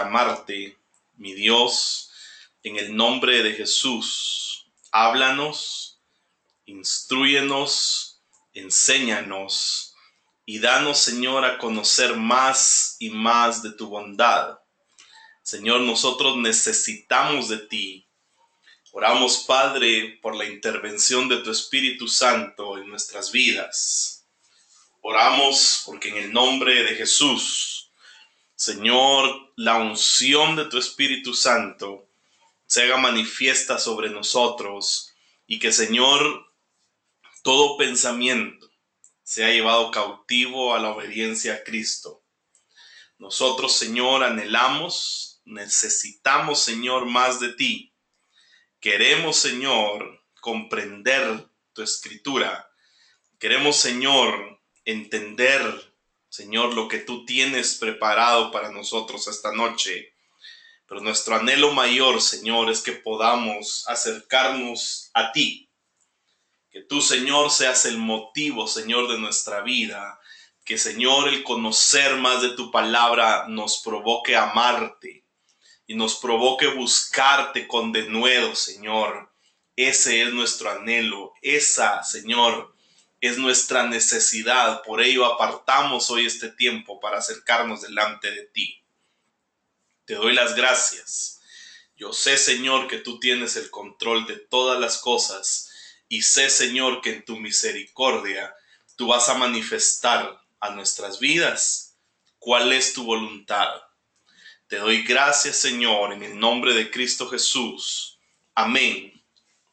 amarte, mi Dios, en el nombre de Jesús. Háblanos, instrúyenos, enséñanos y danos, Señor, a conocer más y más de tu bondad. Señor, nosotros necesitamos de ti. Oramos, Padre, por la intervención de tu Espíritu Santo en nuestras vidas. Oramos porque en el nombre de Jesús, Señor, la unción de tu Espíritu Santo se haga manifiesta sobre nosotros y que, Señor, todo pensamiento sea llevado cautivo a la obediencia a Cristo. Nosotros, Señor, anhelamos, necesitamos, Señor, más de ti. Queremos, Señor, comprender tu Escritura. Queremos, Señor, entender, Señor, lo que tú tienes preparado para nosotros esta noche. Pero nuestro anhelo mayor, Señor, es que podamos acercarnos a ti. Que tú, Señor, seas el motivo, Señor, de nuestra vida. Que, Señor, el conocer más de tu palabra nos provoque amarte y nos provoque buscarte con denuedo, Señor. Ese es nuestro anhelo. Esa, Señor, es nuestra necesidad. Por ello apartamos hoy este tiempo para acercarnos delante de ti. Te doy las gracias. Yo sé, Señor, que tú tienes el control de todas las cosas y sé, Señor, que en tu misericordia tú vas a manifestar a nuestras vidas cuál es tu voluntad. Te doy gracias, Señor, en el nombre de Cristo Jesús. Amén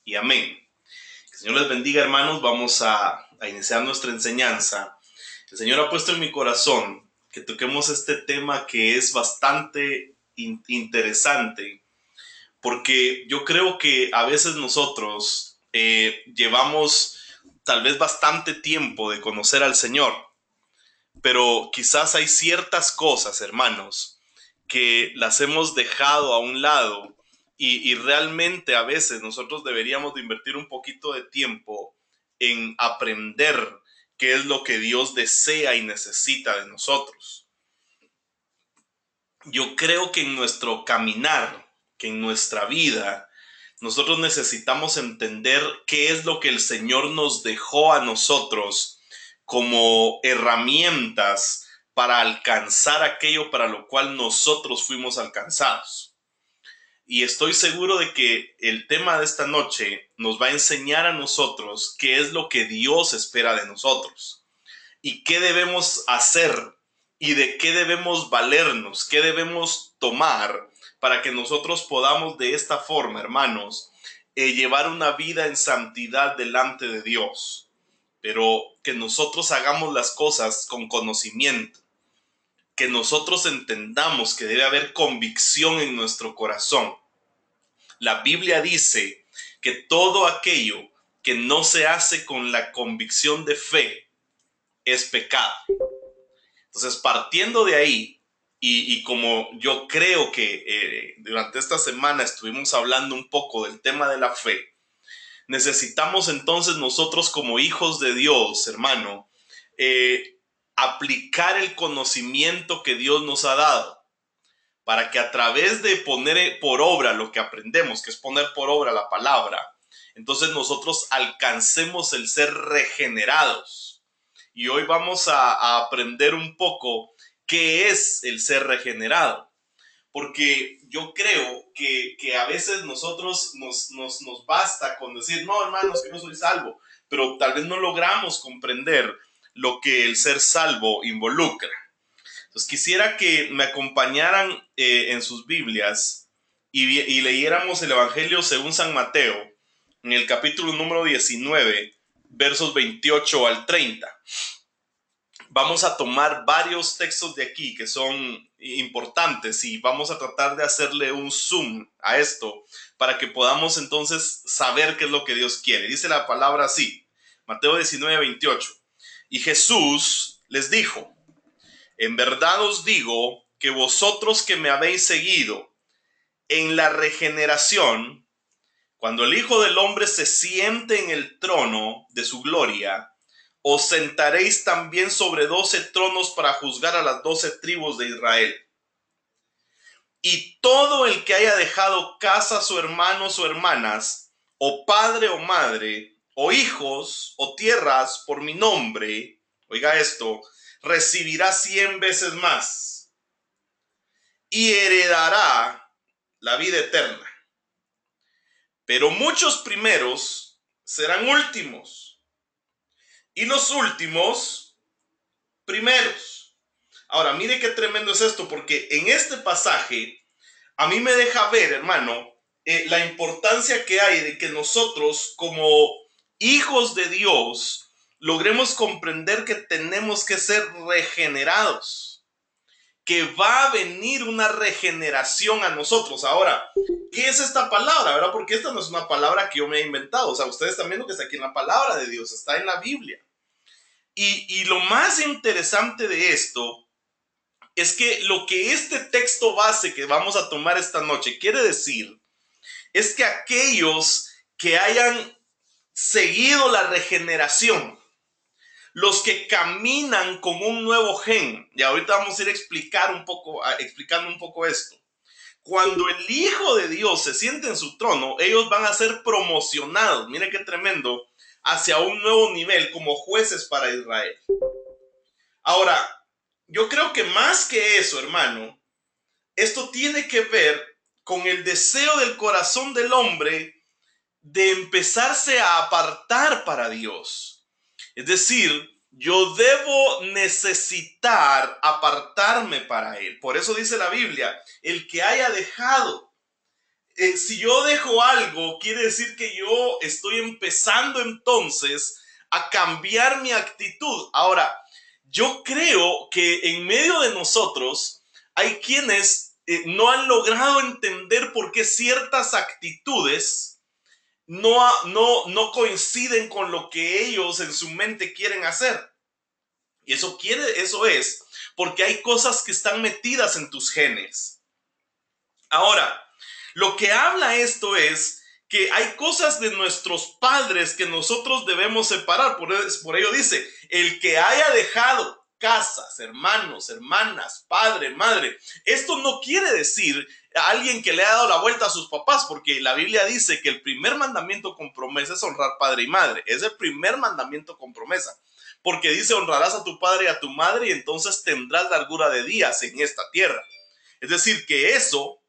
y amén. Que el Señor les bendiga, hermanos. Vamos a iniciar nuestra enseñanza. El Señor ha puesto en mi corazón que toquemos este tema que es bastante interesante, porque yo creo que a veces nosotros llevamos tal vez bastante tiempo de conocer al Señor, pero quizás hay ciertas cosas, hermanos, que las hemos dejado a un lado y realmente a veces nosotros deberíamos de invertir un poquito de tiempo en aprender qué es lo que Dios desea y necesita de nosotros. Yo creo que en nuestro caminar, que en nuestra vida, nosotros necesitamos entender qué es lo que el Señor nos dejó a nosotros como herramientas para alcanzar aquello para lo cual nosotros fuimos alcanzados. Y estoy seguro de que el tema de esta noche nos va a enseñar a nosotros qué es lo que Dios espera de nosotros y qué debemos hacer y de qué debemos valernos, qué debemos tomar para que nosotros podamos de esta forma, hermanos, llevar una vida en santidad delante de Dios, pero que nosotros hagamos las cosas con conocimiento, que nosotros entendamos que debe haber convicción en nuestro corazón. La Biblia dice que todo aquello que no se hace con la convicción de fe es pecado. Entonces, partiendo de ahí, y como yo creo que durante esta semana estuvimos hablando un poco del tema de la fe, necesitamos entonces nosotros como hijos de Dios, hermano, aplicar el conocimiento que Dios nos ha dado, para que a través de poner por obra lo que aprendemos, que es poner por obra la palabra, entonces nosotros alcancemos el ser regenerados. Y hoy vamos a aprender un poco qué es el ser regenerado. Porque yo creo que a veces nosotros nos basta con decir, no, hermanos, que no soy salvo, pero tal vez no logramos comprender lo que el ser salvo involucra. Entonces quisiera que me acompañaran en sus Biblias y leyéramos el Evangelio según San Mateo, en el capítulo número 19, versos 28 al 30. Vamos a tomar varios textos de aquí que son importantes y vamos a tratar de hacerle un zoom a esto para que podamos entonces saber qué es lo que Dios quiere. Dice la palabra así, Mateo 19, 28. Y Jesús les dijo, en verdad os digo que vosotros que me habéis seguido en la regeneración, cuando el Hijo del Hombre se siente en el trono de su gloria, os sentaréis también sobre 12 tronos para juzgar a las 12 tribus de Israel. Y todo el que haya dejado casa, su hermanos o hermanas, o padre o madre, o hijos o tierras por mi nombre, oiga esto, recibirá 100 veces más y heredará la vida eterna. Pero muchos primeros serán últimos y los últimos primeros. Ahora, mire qué tremendo es esto, porque en este pasaje a mí me deja ver, hermano, la importancia que hay de que nosotros como hijos de Dios logremos comprender que tenemos que ser regenerados, que va a venir una regeneración a nosotros. Ahora, ¿qué es esta palabra? ¿Verdad? Porque esta no es una palabra que yo me he inventado. O sea, ustedes están viendo que está aquí en la palabra de Dios, está en la Biblia. Y lo más interesante de esto es que lo que este texto base que vamos a tomar esta noche quiere decir es que aquellos que hayan seguido la regeneración, los que caminan con un nuevo gen, y ahorita vamos a ir explicando un poco esto. Cuando el Hijo de Dios se siente en su trono, ellos van a ser promocionados, mire qué tremendo, hacia un nuevo nivel como jueces para Israel. Ahora, yo creo que más que eso, hermano, esto tiene que ver con el deseo del corazón del hombre de empezarse a apartar para Dios. Es decir, yo debo necesitar apartarme para Él. Por eso dice la Biblia, el que haya dejado. Si yo dejo algo, quiere decir que yo estoy empezando entonces a cambiar mi actitud. Ahora, yo creo que en medio de nosotros hay quienes no han logrado entender por qué ciertas actitudes no coinciden con lo que ellos en su mente quieren hacer. Y eso es porque hay cosas que están metidas en tus genes. Ahora, lo que habla esto es que hay cosas de nuestros padres que nosotros debemos separar. Por ello dice, el que haya dejado casas, hermanos, hermanas, padre, madre. Esto no quiere decir a alguien que le ha dado la vuelta a sus papás, porque la Biblia dice que el primer mandamiento con promesa es honrar padre y madre. Es el primer mandamiento con promesa. Porque dice, honrarás a tu padre y a tu madre y entonces tendrás largura de días en esta tierra. Es decir, que eso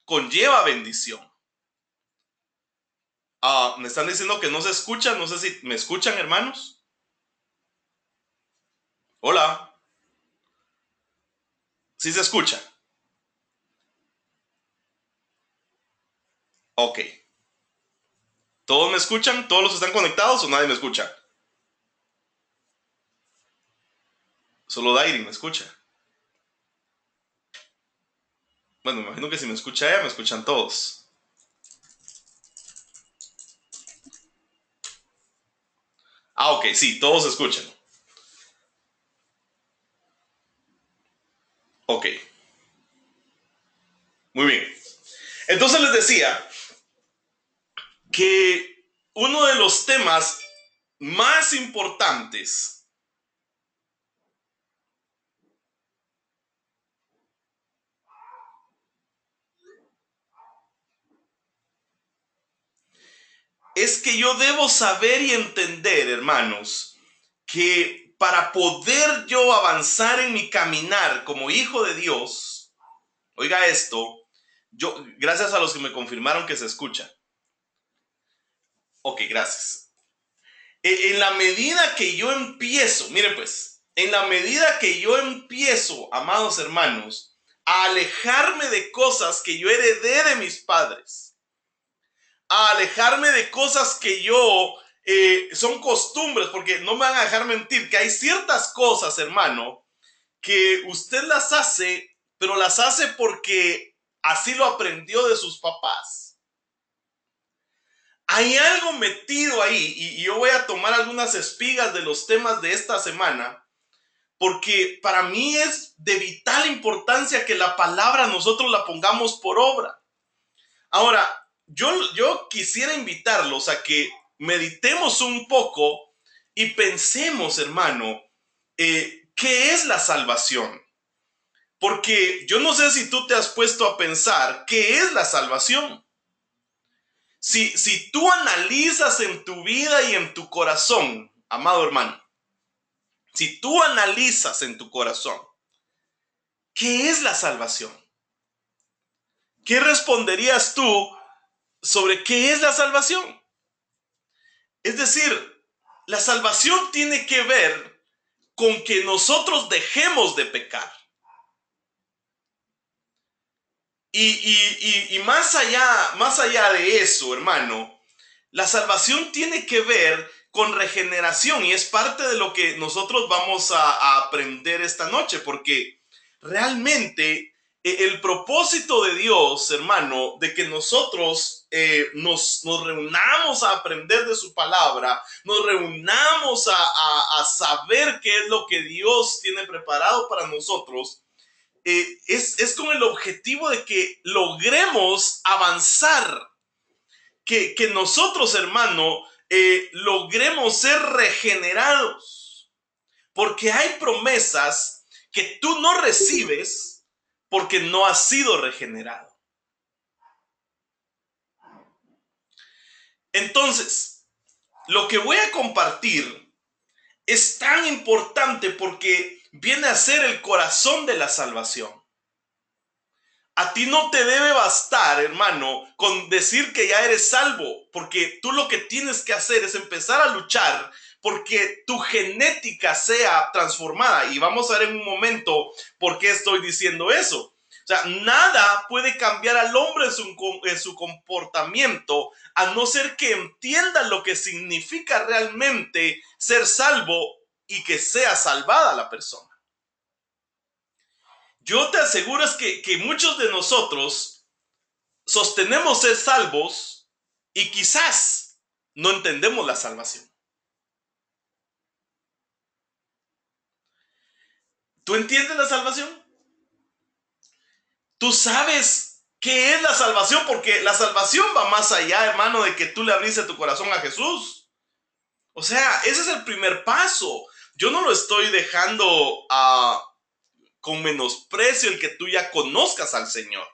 conlleva bendición. Me están diciendo que no se escucha, no sé si me escuchan, hermanos. Hola. ¿Sí se escucha? Ok. ¿Todos me escuchan? ¿Todos los están conectados o nadie me escucha? Solo Dairin me escucha. Bueno, me imagino que si me escucha ella, me escuchan todos. Ok, sí, todos escuchan. Ok. Muy bien. Entonces les decía que uno de los temas más importantes es que yo debo saber y entender, hermanos, que para poder yo avanzar en mi caminar como hijo de Dios, oiga esto, gracias a los que me confirmaron que se escucha. Ok, gracias. En la medida que yo empiezo, mire pues, en la medida que yo empiezo, amados hermanos, a alejarme de cosas que yo heredé de mis padres, a alejarme de cosas que yo son costumbres, porque no me van a dejar mentir, que hay ciertas cosas, hermano, que usted las hace, pero las hace porque así lo aprendió de sus papás. Hay algo metido ahí y yo voy a tomar algunas espigas de los temas de esta semana, porque para mí es de vital importancia que la palabra nosotros la pongamos por obra. Ahora, yo quisiera invitarlos a que meditemos un poco y pensemos, hermano, ¿qué es la salvación? Porque yo no sé si tú te has puesto a pensar qué es la salvación. Si tú analizas en tu vida y en tu corazón, amado hermano, si tú analizas en tu corazón, ¿qué es la salvación? ¿Qué responderías tú sobre qué es la salvación? Es decir, la salvación tiene que ver con que nosotros dejemos de pecar. Y más allá de eso, hermano, la salvación tiene que ver con regeneración y es parte de lo que nosotros vamos a aprender esta noche, porque realmente el propósito de Dios, hermano, de que nosotros nos reunamos a aprender de su palabra, nos reunamos a saber qué es lo que Dios tiene preparado para nosotros, es con el objetivo de que logremos avanzar, que nosotros, hermano, logremos ser regenerados, porque hay promesas que tú no recibes porque no has sido regenerado. Entonces, lo que voy a compartir es tan importante porque viene a ser el corazón de la salvación. A ti no te debe bastar, hermano, con decir que ya eres salvo, porque tú lo que tienes que hacer es empezar a luchar porque tu genética sea transformada. Y vamos a ver en un momento por qué estoy diciendo eso. O sea, nada puede cambiar al hombre en su comportamiento a no ser que entienda lo que significa realmente ser salvo y que sea salvada la persona. Yo te aseguro es que muchos de nosotros sostenemos ser salvos y quizás no entendemos la salvación. ¿Tú entiendes la salvación? ¿Tú sabes qué es la salvación? Porque la salvación va más allá, hermano, de que tú le abriste tu corazón a Jesús. O sea, ese es el primer paso. Yo no lo estoy dejando con menosprecio el que tú ya conozcas al Señor,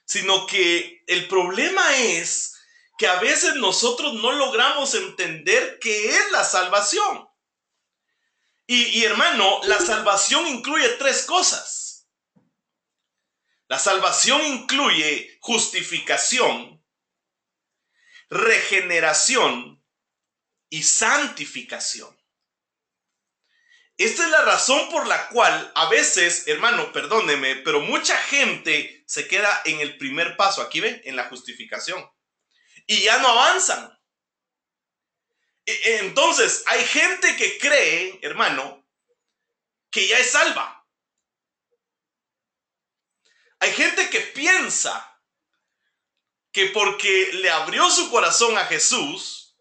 sino que el problema es que a veces nosotros no logramos entender qué es la salvación. Y hermano, la salvación incluye tres cosas. La salvación incluye justificación, regeneración y santificación. Esta es la razón por la cual a veces, hermano, perdóneme, pero mucha gente se queda en el primer paso, aquí ven, en la justificación, y ya no avanzan. Entonces, hay gente que cree, hermano, que ya es salva. Hay gente que piensa que porque le abrió su corazón a Jesús,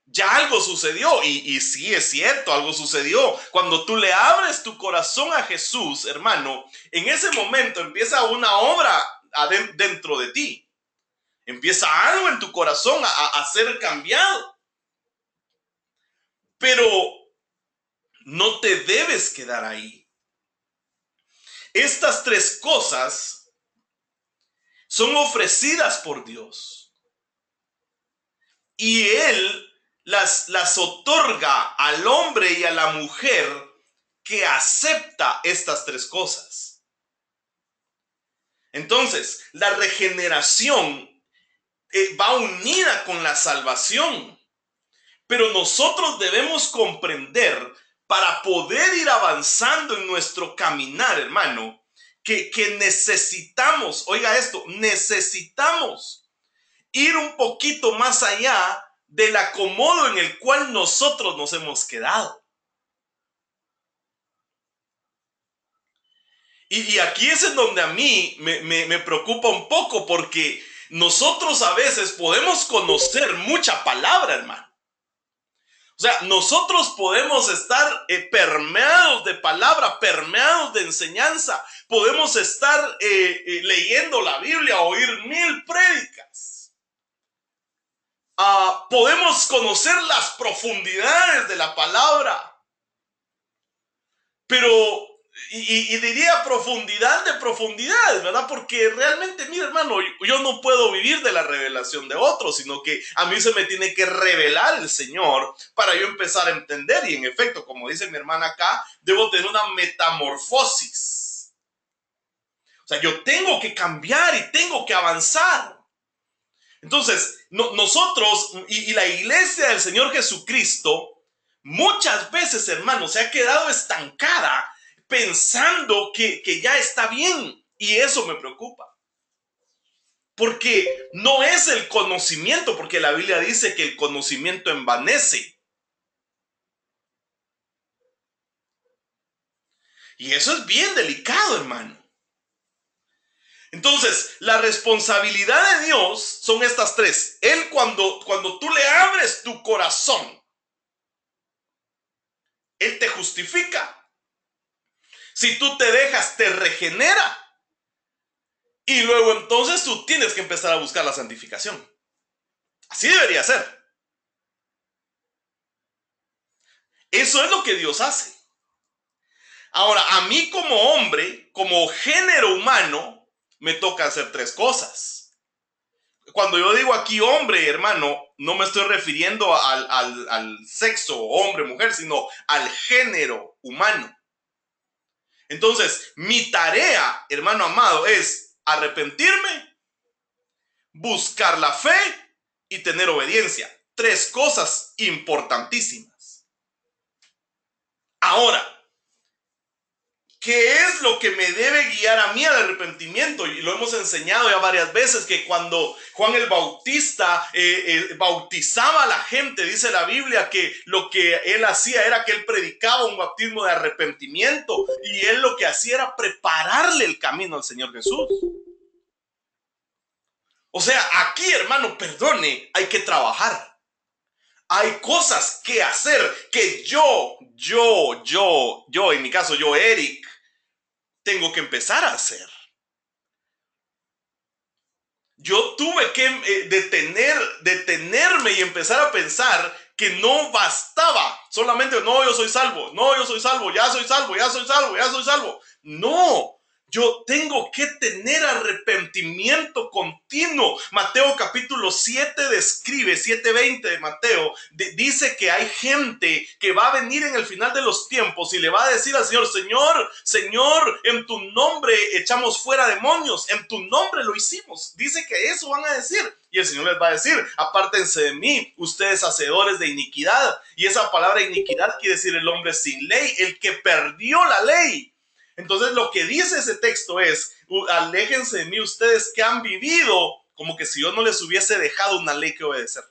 ya algo sucedió. Y sí, es cierto, algo sucedió. Cuando tú le abres tu corazón a Jesús, hermano, en ese momento empieza una obra dentro de ti. Empieza algo en tu corazón a ser cambiado. Pero no te debes quedar ahí. Estas tres cosas son ofrecidas por Dios. Y Él las otorga al hombre y a la mujer que acepta estas tres cosas. Entonces, la regeneración va unida con la salvación. Pero nosotros debemos comprender, para poder ir avanzando en nuestro caminar, hermano, que necesitamos, oiga esto, necesitamos ir un poquito más allá del acomodo en el cual nosotros nos hemos quedado. Y aquí es en donde a mí me preocupa un poco, porque nosotros a veces podemos conocer mucha palabra, hermano. O sea, nosotros podemos estar permeados de palabra, permeados de enseñanza. Podemos estar leyendo la Biblia, oír 1000 prédicas. Podemos conocer las profundidades de la palabra. Pero y diría profundidad de profundidades, ¿verdad? Porque realmente, mira, hermano, yo no puedo vivir de la revelación de otros, sino que a mí se me tiene que revelar el Señor para yo empezar a entender. Y en efecto, como dice mi hermana acá, debo tener una metamorfosis. O sea, yo tengo que cambiar y tengo que avanzar. Entonces, nosotros y la iglesia del Señor Jesucristo, muchas veces, hermano, se ha quedado estancada pensando que ya está bien. Y eso me preocupa. Porque no es el conocimiento, porque la Biblia dice que el conocimiento envanece. Y eso es bien delicado, hermano. Entonces, la responsabilidad de Dios son estas tres. Él cuando tú le abres tu corazón, Él te justifica. Si tú te dejas, te regenera. Y luego entonces tú tienes que empezar a buscar la santificación. Así debería ser. Eso es lo que Dios hace. Ahora, a mí como hombre, como género humano, me toca hacer tres cosas. Cuando yo digo aquí hombre, hermano, no me estoy refiriendo al sexo, hombre, mujer, sino al género humano. Entonces, mi tarea, hermano amado, es arrepentirme, buscar la fe y tener obediencia. Tres cosas importantísimas. Ahora, ¿qué es lo que me debe guiar a mí al arrepentimiento? Y lo hemos enseñado ya varias veces, que cuando Juan el Bautista bautizaba a la gente, dice la Biblia que lo que él hacía era que él predicaba un bautismo de arrepentimiento, y él lo que hacía era prepararle el camino al Señor Jesús. O sea, aquí, hermano, perdone, hay que trabajar. Hay cosas que hacer que yo, en mi caso, yo, Eric, tengo que empezar a hacer. Yo tuve que detenerme y empezar a pensar que no bastaba solamente, no, yo soy salvo, no, yo soy salvo, ya soy salvo, ya soy salvo, ya soy salvo. No, yo tengo que tener arrepentimiento continuo. Mateo capítulo 7 describe, 7:20 de Mateo, dice que hay gente que va a venir en el final de los tiempos y le va a decir al Señor, Señor, Señor, en tu nombre echamos fuera demonios, en tu nombre lo hicimos. Dice que eso van a decir. Y el Señor les va a decir, apártense de mí, ustedes hacedores de iniquidad. Y esa palabra iniquidad quiere decir el hombre sin ley, el que perdió la ley. Entonces lo que dice ese texto es, aléjense de mí ustedes que han vivido como que si yo no les hubiese dejado una ley que obedecer.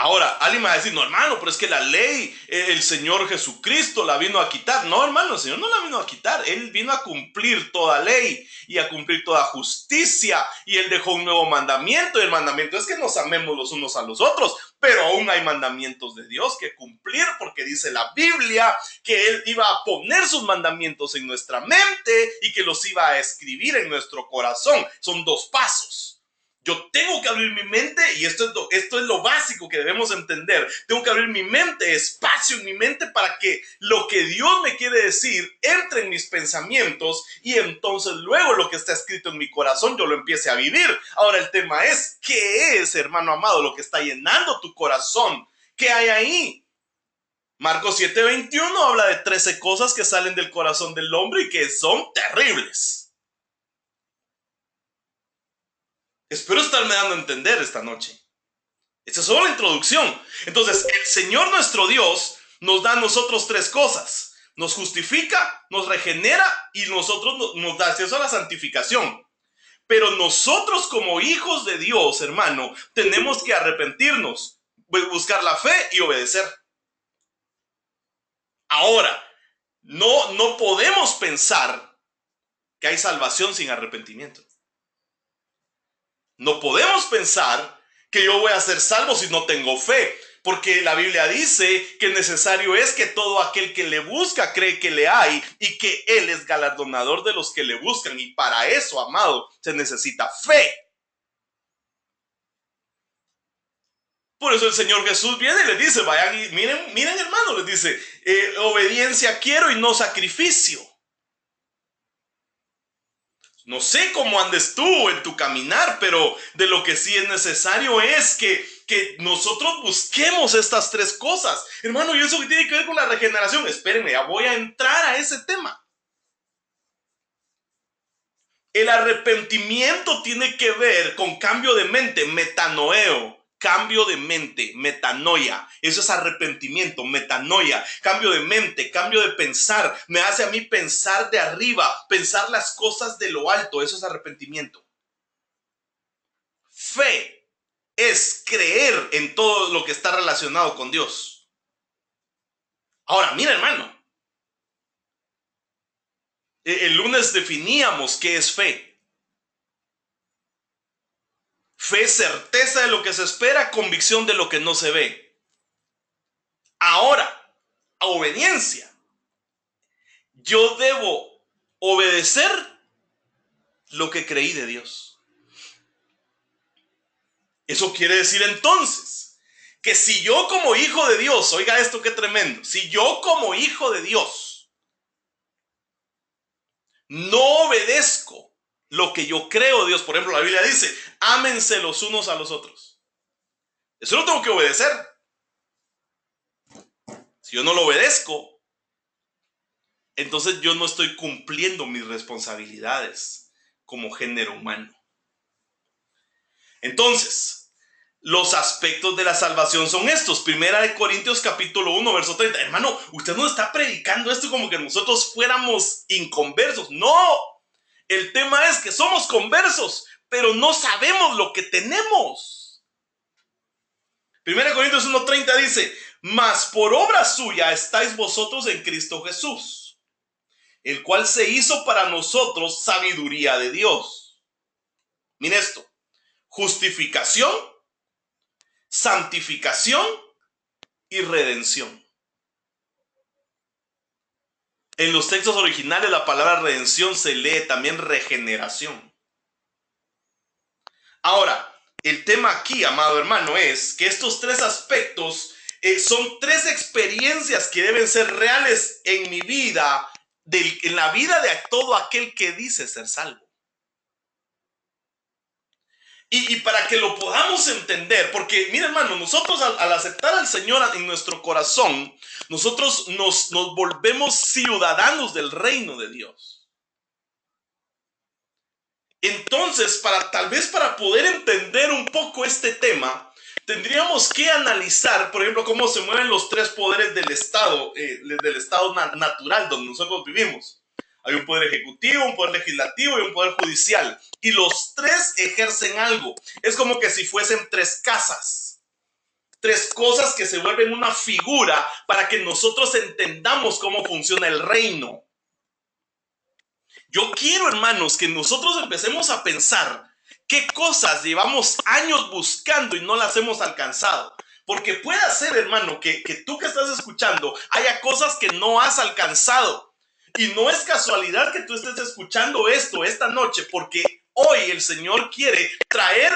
Ahora, alguien me va a decir, no, hermano, pero es que la ley, el Señor Jesucristo la vino a quitar. No, hermano, el Señor no la vino a quitar. Él vino a cumplir toda ley y a cumplir toda justicia. Y Él dejó un nuevo mandamiento. Y el mandamiento es que nos amemos los unos a los otros. Pero aún hay mandamientos de Dios que cumplir, porque dice la Biblia que Él iba a poner sus mandamientos en nuestra mente y que los iba a escribir en nuestro corazón. Son dos pasos. Yo tengo que abrir mi mente, y esto es lo básico que debemos entender. Tengo que abrir mi mente, espacio en mi mente, para que lo que Dios me quiere decir entre en mis pensamientos, y entonces luego lo que está escrito en mi corazón yo lo empiece a vivir. Ahora el tema es, ¿qué es, hermano amado, lo que está llenando tu corazón? ¿Qué hay ahí? Marcos 7:21 habla de 13 cosas que salen del corazón del hombre y que son terribles. Espero estarme dando a entender esta noche. Esta es solo la introducción. Entonces, el Señor nuestro Dios nos da a nosotros tres cosas. Nos justifica, nos regenera y nosotros nos da acceso a la santificación. Pero nosotros como hijos de Dios, hermano, tenemos que arrepentirnos, buscar la fe y obedecer. Ahora, no podemos pensar que hay salvación sin arrepentimiento. No podemos pensar que yo voy a ser salvo si no tengo fe, porque la Biblia dice que necesario es que todo aquel que le busca cree que le hay y que Él es galardonador de los que le buscan. Y para eso, amado, se necesita fe. Por eso el Señor Jesús viene y les dice, vayan y miren hermano, les dice, obediencia quiero y no sacrificio. No sé cómo andes tú en tu caminar, pero de lo que sí es necesario es que nosotros busquemos estas tres cosas. Hermano, ¿y eso qué tiene que ver con la regeneración? Espérenme, ya voy a entrar a ese tema. El arrepentimiento tiene que ver con cambio de mente, metanoeo. Cambio de mente, metanoia. Eso es arrepentimiento, metanoia. Cambio de mente, cambio de pensar. Me hace a mí pensar de arriba, pensar las cosas de lo alto. Eso es arrepentimiento. Fe es creer en todo lo que está relacionado con Dios. Ahora, mira, hermano. El lunes definíamos qué es fe. Fe, certeza de lo que se espera, convicción de lo que no se ve. Ahora, obediencia. Yo debo obedecer lo que creí de Dios. Eso quiere decir entonces que si yo como hijo de Dios, oiga esto qué tremendo, si yo como hijo de Dios no obedezco lo que yo creo de Dios, por ejemplo la Biblia dice, ámense los unos a los otros. Eso lo tengo que obedecer. Si yo no lo obedezco, entonces yo no estoy cumpliendo mis responsabilidades como género humano. Entonces, los aspectos de la salvación son estos. Primera de Corintios capítulo 1, verso 30. Hermano, usted no está predicando esto como que nosotros fuéramos inconversos. No, el tema es que somos conversos, pero no sabemos lo que tenemos. Primera de Corintios 1:30 dice, mas por obra suya estáis vosotros en Cristo Jesús, el cual se hizo para nosotros sabiduría de Dios. Mire esto, justificación, santificación y redención. En los textos originales la palabra redención se lee también regeneración. Ahora, el tema aquí, amado hermano, es que estos tres aspectos son tres experiencias que deben ser reales en mi vida, en la vida de todo aquel que dice ser salvo. Y para que lo podamos entender, porque mira hermano, nosotros al aceptar al Señor en nuestro corazón, nosotros nos volvemos ciudadanos del reino de Dios. Entonces, tal vez para poder entender un poco este tema, tendríamos que analizar, por ejemplo, cómo se mueven los tres poderes del Estado natural donde nosotros vivimos. Hay un poder ejecutivo, un poder legislativo y un poder judicial. Y los tres ejercen algo. Es como que si fuesen tres casas. Tres cosas que se vuelven una figura para que nosotros entendamos cómo funciona el reino. Yo quiero, hermanos, que nosotros empecemos a pensar qué cosas llevamos años buscando y no las hemos alcanzado. Porque puede ser, hermano, que tú que estás escuchando haya cosas que no has alcanzado. Y no es casualidad que tú estés escuchando esto esta noche, porque hoy el Señor quiere traer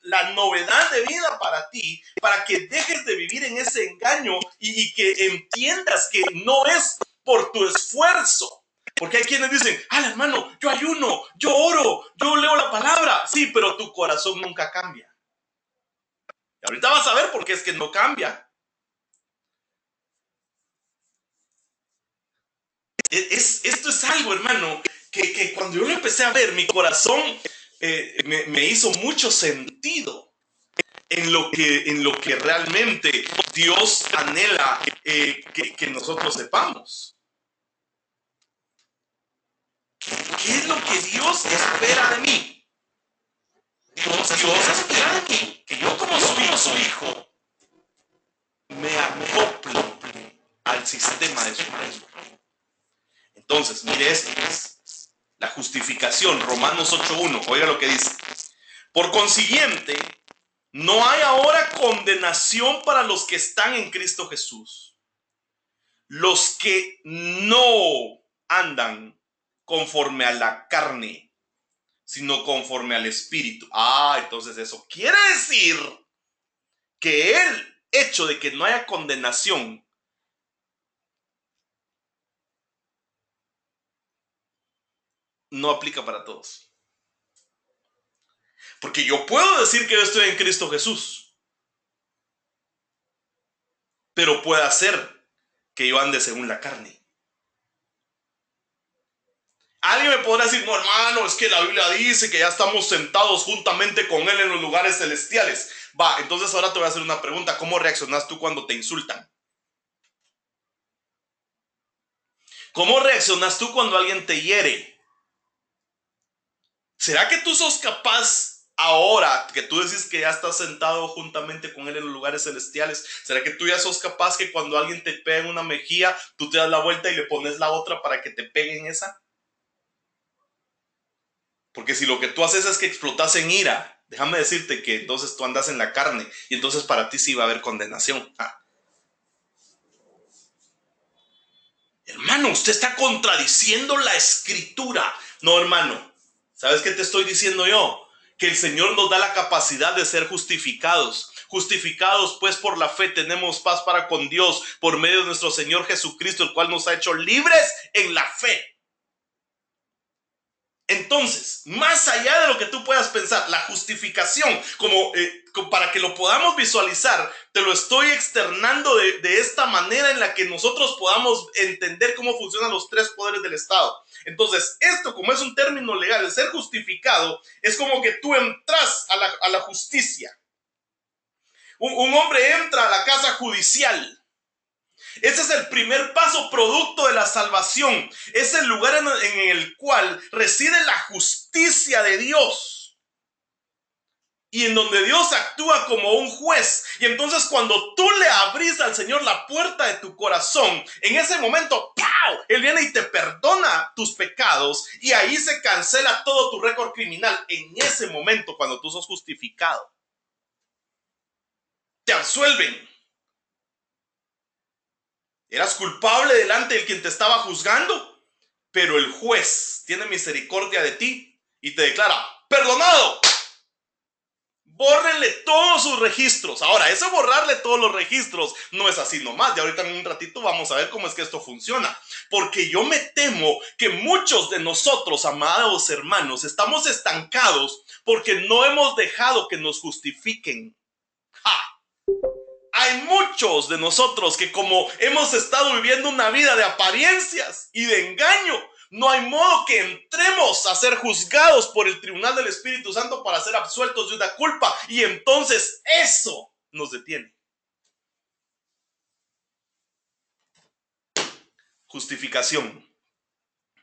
la novedad de vida para ti, para que dejes de vivir en ese engaño y que entiendas que no es por tu esfuerzo. Porque hay quienes dicen, hermano, yo ayuno, yo oro, yo leo la palabra. Sí, pero tu corazón nunca cambia. Y ahorita vas a ver por qué es que no cambia. Esto es algo, hermano, que cuando yo lo empecé a ver, mi corazón me hizo mucho sentido en lo que realmente Dios anhela que nosotros sepamos. ¿Qué es lo que Dios espera de mí? Dios espera de mí que yo como su hijo me acople al sistema de su reino. Entonces, mire esto. La justificación, Romanos 8:1, oiga lo que dice. Por consiguiente, no hay ahora condenación para los que están en Cristo Jesús. Los que no andan conforme a la carne, sino conforme al Espíritu. Entonces eso quiere decir que el hecho de que no haya condenación no aplica para todos. Porque yo puedo decir que yo estoy en Cristo Jesús, pero puede ser que yo ande según la carne. Alguien me podrá decir, no, hermano, es que la Biblia dice que ya estamos sentados juntamente con Él en los lugares celestiales. Va, entonces ahora te voy a hacer una pregunta. ¿Cómo reaccionas tú cuando te insultan? ¿Cómo reaccionas tú cuando alguien te hiere? ¿Será que tú sos capaz ahora que tú decís que ya estás sentado juntamente con Él en los lugares celestiales? ¿Será que tú ya sos capaz que cuando alguien te pega en una mejilla, tú te das la vuelta y le pones la otra para que te pegue en esa? Porque si lo que tú haces es que explotas en ira, déjame decirte que entonces tú andas en la carne y entonces para ti sí va a haber condenación. Hermano, usted está contradiciendo la escritura. No, hermano, ¿sabes qué te estoy diciendo yo? Que el Señor nos da la capacidad de ser justificados. Justificados pues por la fe tenemos paz para con Dios por medio de nuestro Señor Jesucristo, el cual nos ha hecho libres en la fe. Entonces, más allá de lo que tú puedas pensar, la justificación, para que lo podamos visualizar, te lo estoy externando de esta manera en la que nosotros podamos entender cómo funcionan los tres poderes del Estado. Entonces, esto como es un término legal, el ser justificado, es como que tú entras a la justicia. Un hombre entra a la casa judicial. Ese es el primer paso producto de la salvación. Es el lugar en el cual reside la justicia de Dios. Y en donde Dios actúa como un juez. Y entonces cuando tú le abrís al Señor la puerta de tu corazón, en ese momento, ¡pau!, Él viene y te perdona tus pecados. Y ahí se cancela todo tu récord criminal. En ese momento, cuando tú sos justificado, te absuelven. Eras culpable delante de quien te estaba juzgando, pero el juez tiene misericordia de ti y te declara perdonado. Bórrenle todos sus registros. Ahora, eso borrarle todos los registros no es así nomás. Y ahorita en un ratito vamos a ver cómo es que esto funciona. Porque yo me temo que muchos de nosotros, amados hermanos, estamos estancados porque no hemos dejado que nos justifiquen. ¡Ja! Hay muchos de nosotros que como hemos estado viviendo una vida de apariencias y de engaño, no hay modo que entremos a ser juzgados por el tribunal del Espíritu Santo para ser absueltos de una culpa, y entonces eso nos detiene. Justificación.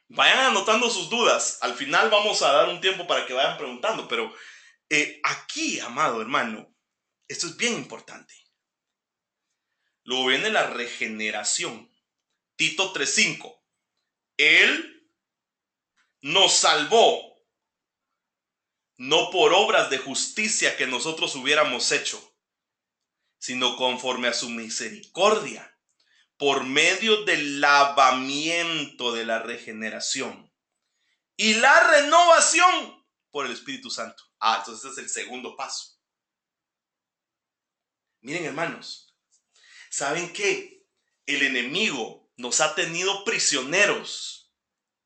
Vayan anotando sus dudas. Al final vamos a dar un tiempo para que vayan preguntando, pero aquí, amado hermano, esto es bien importante. Luego viene la regeneración. Tito 3:5. Él nos salvó, no por obras de justicia que nosotros hubiéramos hecho, sino conforme a su misericordia, por medio del lavamiento de la regeneración y la renovación por el Espíritu Santo. Entonces este es el segundo paso. Miren, hermanos, ¿saben qué? El enemigo nos ha tenido prisioneros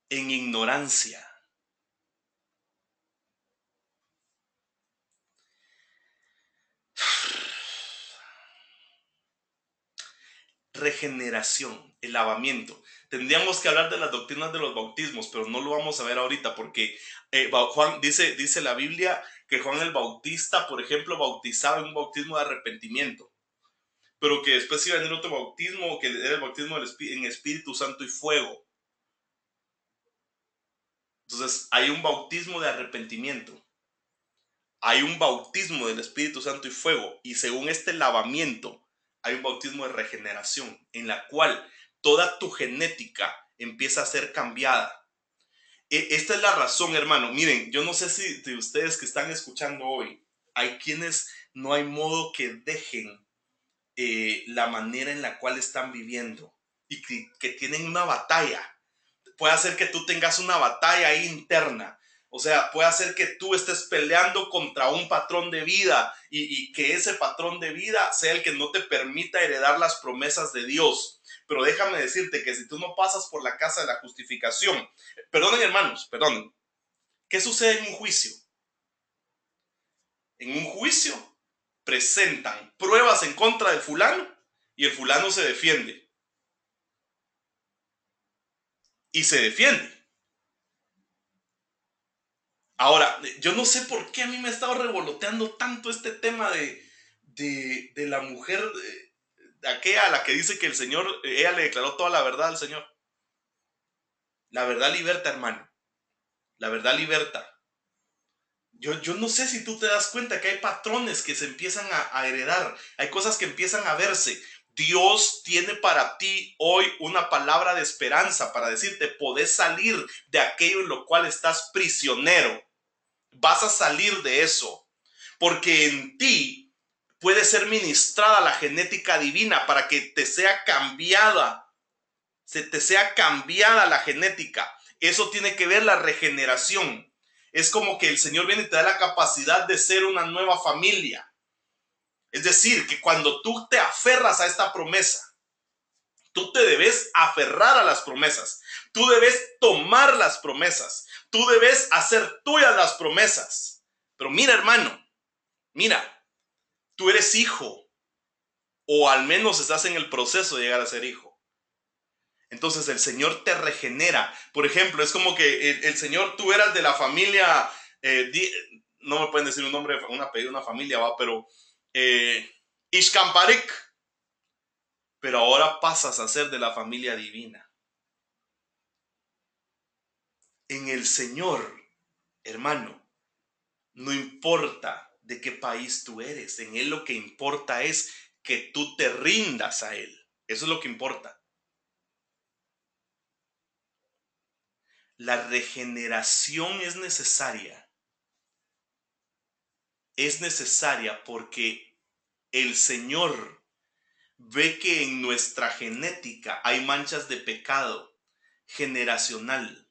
en ignorancia. Regeneración, el lavamiento. Tendríamos que hablar de las doctrinas de los bautismos, pero no lo vamos a ver ahorita porque Juan dice la Biblia que Juan el Bautista, por ejemplo, bautizaba en un bautismo de arrepentimiento, pero que después iba a venir otro bautismo que era el bautismo en Espíritu Santo y fuego. Entonces hay un bautismo de arrepentimiento, hay un bautismo del Espíritu Santo y fuego, y según este lavamiento hay un bautismo de regeneración en la cual toda tu genética empieza a ser cambiada. Esta es la razón, hermano. Miren, yo no sé si de ustedes que están escuchando hoy, hay quienes no hay modo que dejen la manera en la cual están viviendo y que tienen una batalla. Puede hacer que tú tengas una batalla ahí interna. O sea, puede hacer que tú estés peleando contra un patrón de vida y que ese patrón de vida sea el que no te permita heredar las promesas de Dios. Pero déjame decirte que si tú no pasas por la casa de la justificación, perdonen hermanos, perdonen, ¿qué sucede en un juicio? En un juicio presentan pruebas en contra del fulano y el fulano se defiende. Y se defiende. Ahora, yo no sé por qué a mí me ha estado revoloteando tanto este tema de la mujer, de aquella a la que dice que el Señor, ella le declaró toda la verdad al Señor. La verdad liberta, hermano. La verdad liberta. Yo no sé si tú te das cuenta que hay patrones que se empiezan a heredar. Hay cosas que empiezan a verse. Dios tiene para ti hoy una palabra de esperanza para decirte, podés salir de aquello en lo cual estás prisionero. Vas a salir de eso, porque en ti puede ser ministrada la genética divina para que te sea cambiada, se te sea cambiada la genética. Eso tiene que ver la regeneración. Es como que el Señor viene y te da la capacidad de ser una nueva familia. Es decir, que cuando tú te aferras a esta promesa, tú te debes aferrar a las promesas. Tú debes tomar las promesas. Tú debes hacer tuyas las promesas. Pero mira, hermano, mira, tú eres hijo, o al menos estás en el proceso de llegar a ser hijo. Entonces el Señor te regenera. Por ejemplo, es como que el Señor, tú eras de la familia, no me pueden decir un nombre, un apellido, una familia, ¿va? Pero Ishkamparik. Pero ahora pasas a ser de la familia divina. En el Señor, hermano, no importa de qué país tú eres. En Él lo que importa es que tú te rindas a Él. Eso es lo que importa. La regeneración es necesaria. Es necesaria porque el Señor ve que en nuestra genética hay manchas de pecado generacional.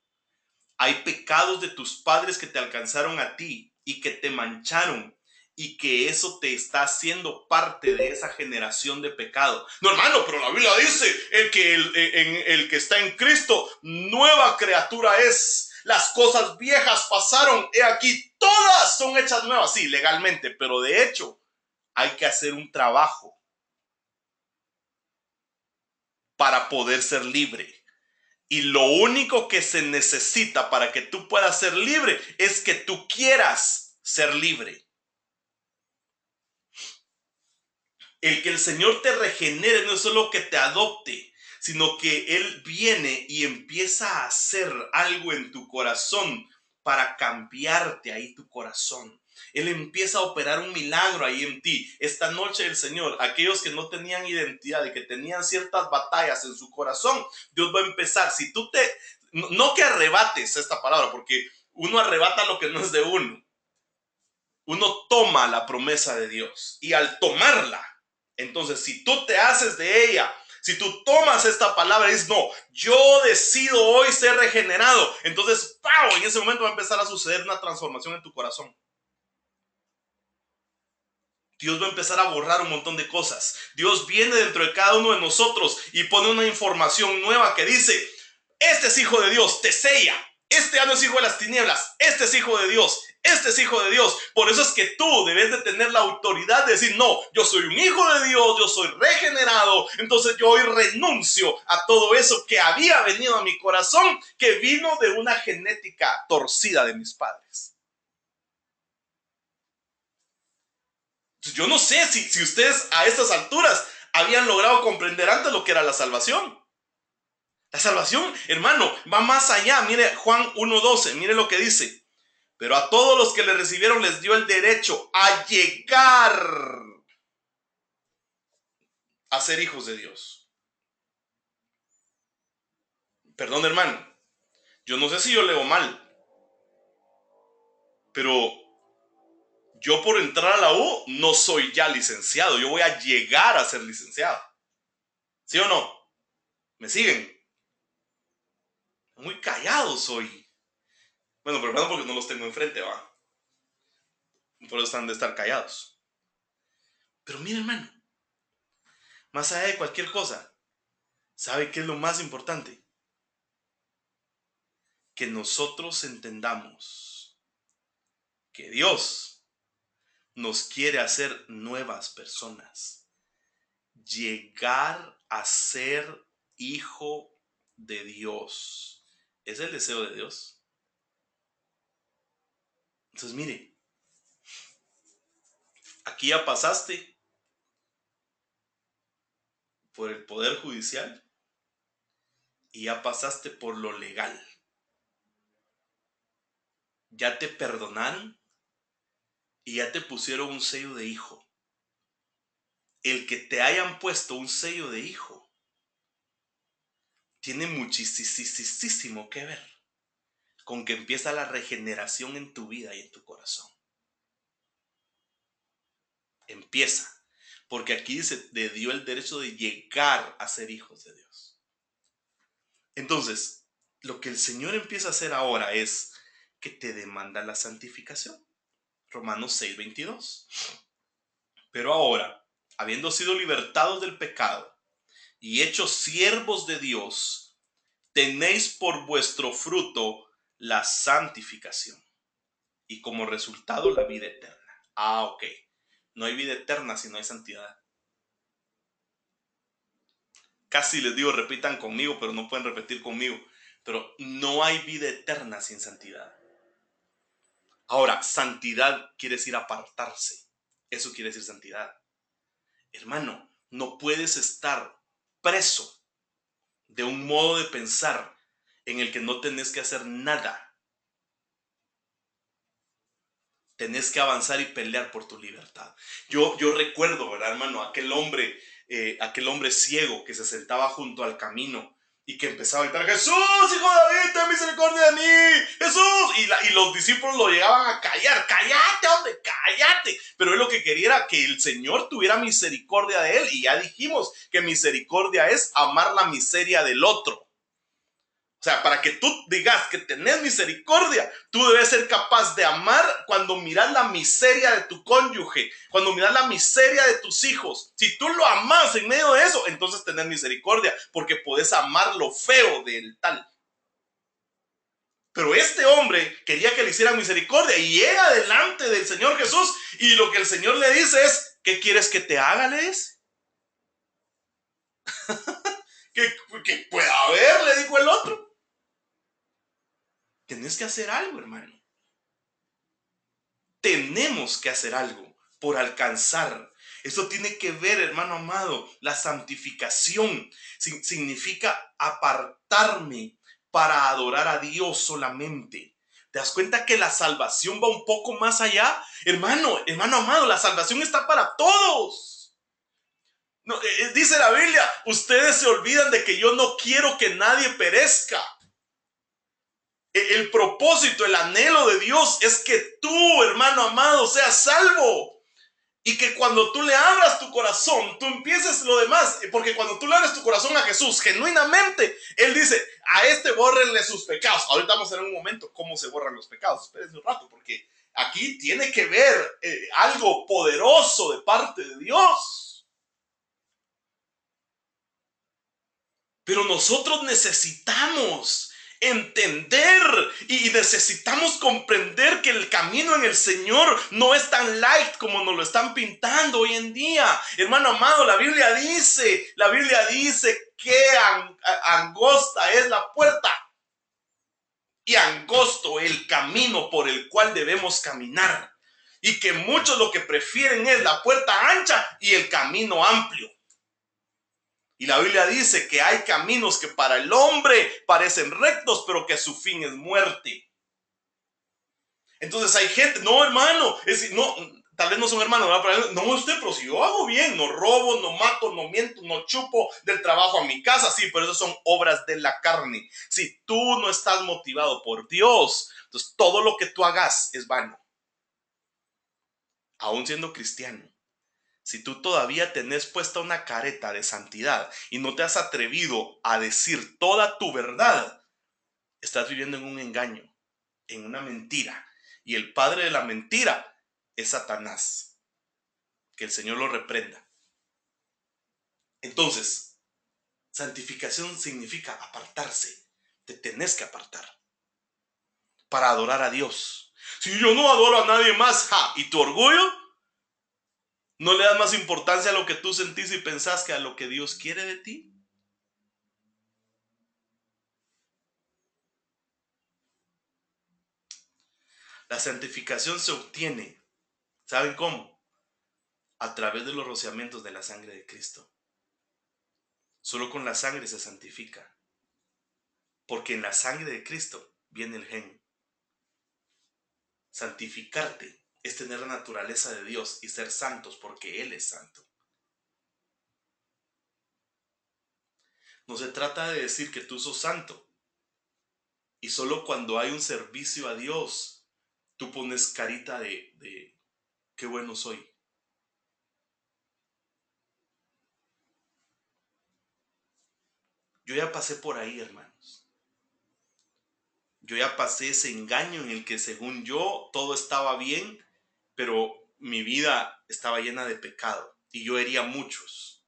Hay pecados de tus padres que te alcanzaron a ti y que te mancharon y que eso te está haciendo parte de esa generación de pecado. No, hermano, pero la Biblia dice el que está en Cristo, nueva criatura es. Las cosas viejas pasaron, he aquí, todas son hechas nuevas. Sí, legalmente, pero de hecho hay que hacer un trabajo para poder ser libre. Y lo único que se necesita para que tú puedas ser libre es que tú quieras ser libre. El que el Señor te regenere no es solo que te adopte, sino que Él viene y empieza a hacer algo en tu corazón para cambiarte ahí tu corazón. Él empieza a operar un milagro ahí en ti. Esta noche el Señor, aquellos que no tenían identidad y que tenían ciertas batallas en su corazón, Dios va a empezar. Si tú no que arrebates esta palabra, porque uno arrebata lo que no es de uno. Uno toma la promesa de Dios y al tomarla, entonces si tú te haces de ella, si tú tomas esta palabra y dices, no, yo decido hoy ser regenerado, entonces, ¡pau!, en ese momento va a empezar a suceder una transformación en tu corazón. Dios va a empezar a borrar un montón de cosas. Dios viene dentro de cada uno de nosotros y pone una información nueva que dice, este es hijo de Dios, te sella. Este ya no es hijo de las tinieblas, este es hijo de Dios, este es hijo de Dios. Por eso es que tú debes de tener la autoridad de decir, no, yo soy un hijo de Dios, yo soy regenerado. Entonces yo hoy renuncio a todo eso que había venido a mi corazón, que vino de una genética torcida de mis padres. Yo no sé si ustedes a estas alturas habían logrado comprender antes lo que era la salvación. La salvación, hermano, va más allá. Mire Juan 1:12, mire lo que dice. Pero a todos los que le recibieron les dio el derecho a llegar a ser hijos de Dios. Perdón, hermano, yo no sé si yo leo mal, pero yo por entrar a la U no soy ya licenciado. Yo voy a llegar a ser licenciado. ¿Sí o no? ¿Me siguen? Muy callado soy. Bueno, pero hermano, porque no los tengo enfrente, va. Por eso están de estar callados. Pero mira, hermano, más allá de cualquier cosa, ¿sabe qué es lo más importante? Que nosotros entendamos que Dios nos quiere hacer nuevas personas. Llegar a ser hijo de Dios. Es el deseo de Dios. Entonces, mire, aquí ya pasaste por el poder judicial y ya pasaste por lo legal. Ya te perdonaron y ya te pusieron un sello de hijo. El que te hayan puesto un sello de hijo tiene muchísimo que ver con que empieza la regeneración en tu vida y en tu corazón. Empieza. Porque aquí dice, te dio el derecho de llegar a ser hijos de Dios. Entonces, lo que el Señor empieza a hacer ahora es que te demanda la santificación. Romanos 6:22. Pero ahora, habiendo sido libertados del pecado y hechos siervos de Dios, tenéis por vuestro fruto la santificación y como resultado la vida eterna. Ok. No hay vida eterna si no hay santidad. Casi les digo, repitan conmigo, pero no pueden repetir conmigo. Pero no hay vida eterna sin santidad. Ahora, santidad quiere decir apartarse. Eso quiere decir santidad. Hermano, no puedes estar preso de un modo de pensar en el que no tenés que hacer nada. Tenés que avanzar y pelear por tu libertad. Yo recuerdo, ¿verdad, hermano? Aquel hombre ciego que se sentaba junto al camino y que empezaba a gritar, Jesús, hijo de David, ten misericordia de mí, Jesús. Y los discípulos lo llegaban a callar. Cállate, hombre, cállate. Pero él lo que quería era que el Señor tuviera misericordia de él. Y ya dijimos que misericordia es amar la miseria del otro. O sea, para que tú digas que tenés misericordia, tú debes ser capaz de amar cuando miras la miseria de tu cónyuge, cuando miras la miseria de tus hijos. Si tú lo amas en medio de eso, entonces tenés misericordia, porque podés amar lo feo del tal. Pero este hombre quería que le hiciera misericordia y llega delante del Señor Jesús y lo que el Señor le dice es, ¿qué quieres que te haga? Le dice. ¿Qué puede haber? Le dijo el otro. Tenés que hacer algo, hermano. Tenemos que hacer algo por alcanzar. Eso tiene que ver, hermano amado, la santificación. Significa apartarme para adorar a Dios solamente. ¿Te das cuenta que la salvación va un poco más allá? Hermano amado, la salvación está para todos. No, dice la Biblia, ustedes se olvidan de que yo no quiero que nadie perezca. El propósito, el anhelo de Dios es que tú, hermano amado, seas salvo. Y que cuando tú le abras tu corazón, tú empieces lo demás. Porque cuando tú le abres tu corazón a Jesús, genuinamente, Él dice, a este bórrenle sus pecados. Ahorita vamos a ver en un momento cómo se borran los pecados. Espérense un rato, porque aquí tiene que ver algo poderoso de parte de Dios. Pero nosotros necesitamos entender y necesitamos comprender que el camino en el Señor no es tan light como nos lo están pintando hoy en día. Hermano amado, la Biblia dice que angosta es la puerta y angosto el camino por el cual debemos caminar, y que muchos lo que prefieren es la puerta ancha y el camino amplio. Y la Biblia dice que hay caminos que para el hombre parecen rectos, pero que su fin es muerte. Entonces hay gente, no hermano, tal vez no son hermanos, no usted, pero si yo hago bien, no robo, no mato, no miento, no chupo del trabajo a mi casa, sí, pero eso son obras de la carne. Si tú no estás motivado por Dios, entonces todo lo que tú hagas es vano. Aún siendo cristiano. Si tú todavía tenés puesta una careta de santidad y no te has atrevido a decir toda tu verdad, estás viviendo en un engaño. en una mentira. Y el padre de la mentira es Satanás. Que el Señor lo reprenda. Entonces, santificación significa apartarse. Te tenés que apartar para adorar a Dios. Si yo no adoro a nadie más, ¿y tu orgullo? ¿No le das más importancia a lo que tú sentís y pensás que a lo que Dios quiere de ti? La santificación se obtiene, ¿saben cómo? A través de los rociamientos de la sangre de Cristo. Solo con la sangre se santifica. Porque en la sangre de Cristo viene el gen. Santificarte es tener la naturaleza de Dios y ser santos porque Él es santo. No se trata de decir que tú sos santo. Y solo cuando hay un servicio a Dios, tú pones carita de qué bueno soy. Yo ya pasé por ahí, hermanos. Yo ya pasé ese engaño en el que según yo todo estaba bien, pero mi vida estaba llena de pecado y yo hería a muchos,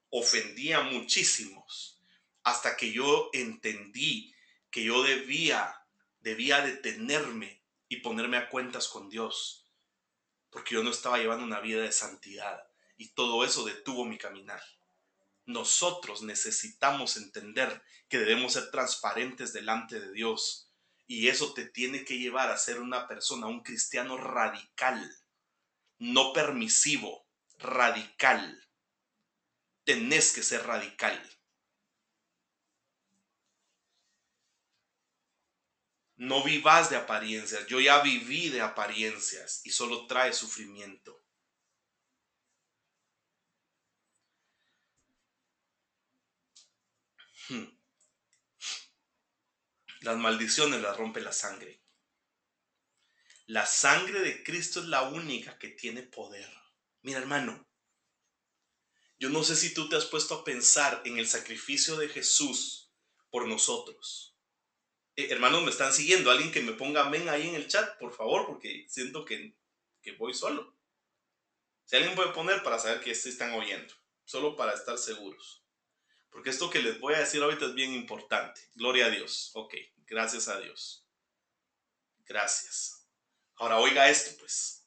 ofendía a muchísimos, hasta que yo entendí que yo debía detenerme y ponerme a cuentas con Dios, porque yo no estaba llevando una vida de santidad y todo eso detuvo mi caminar. Nosotros necesitamos entender que debemos ser transparentes delante de Dios. Y eso te tiene que llevar a ser una persona, un cristiano radical, no permisivo, radical. Tenés que ser radical. No vivas de apariencias. Yo ya viví de apariencias y solo trae sufrimiento. Las maldiciones las rompe la sangre. La sangre de Cristo es la única que tiene poder. Mira, hermano, yo no sé si tú te has puesto a pensar en el sacrificio de Jesús por nosotros. Hermanos, me están siguiendo. Alguien que me ponga amén ahí en el chat, por favor, porque siento que voy solo. Si alguien puede poner para saber que están oyendo, solo para estar seguros. Porque esto que les voy a decir ahorita es bien importante. Gloria a Dios. Ok, gracias a Dios. Gracias. Ahora oiga esto, pues.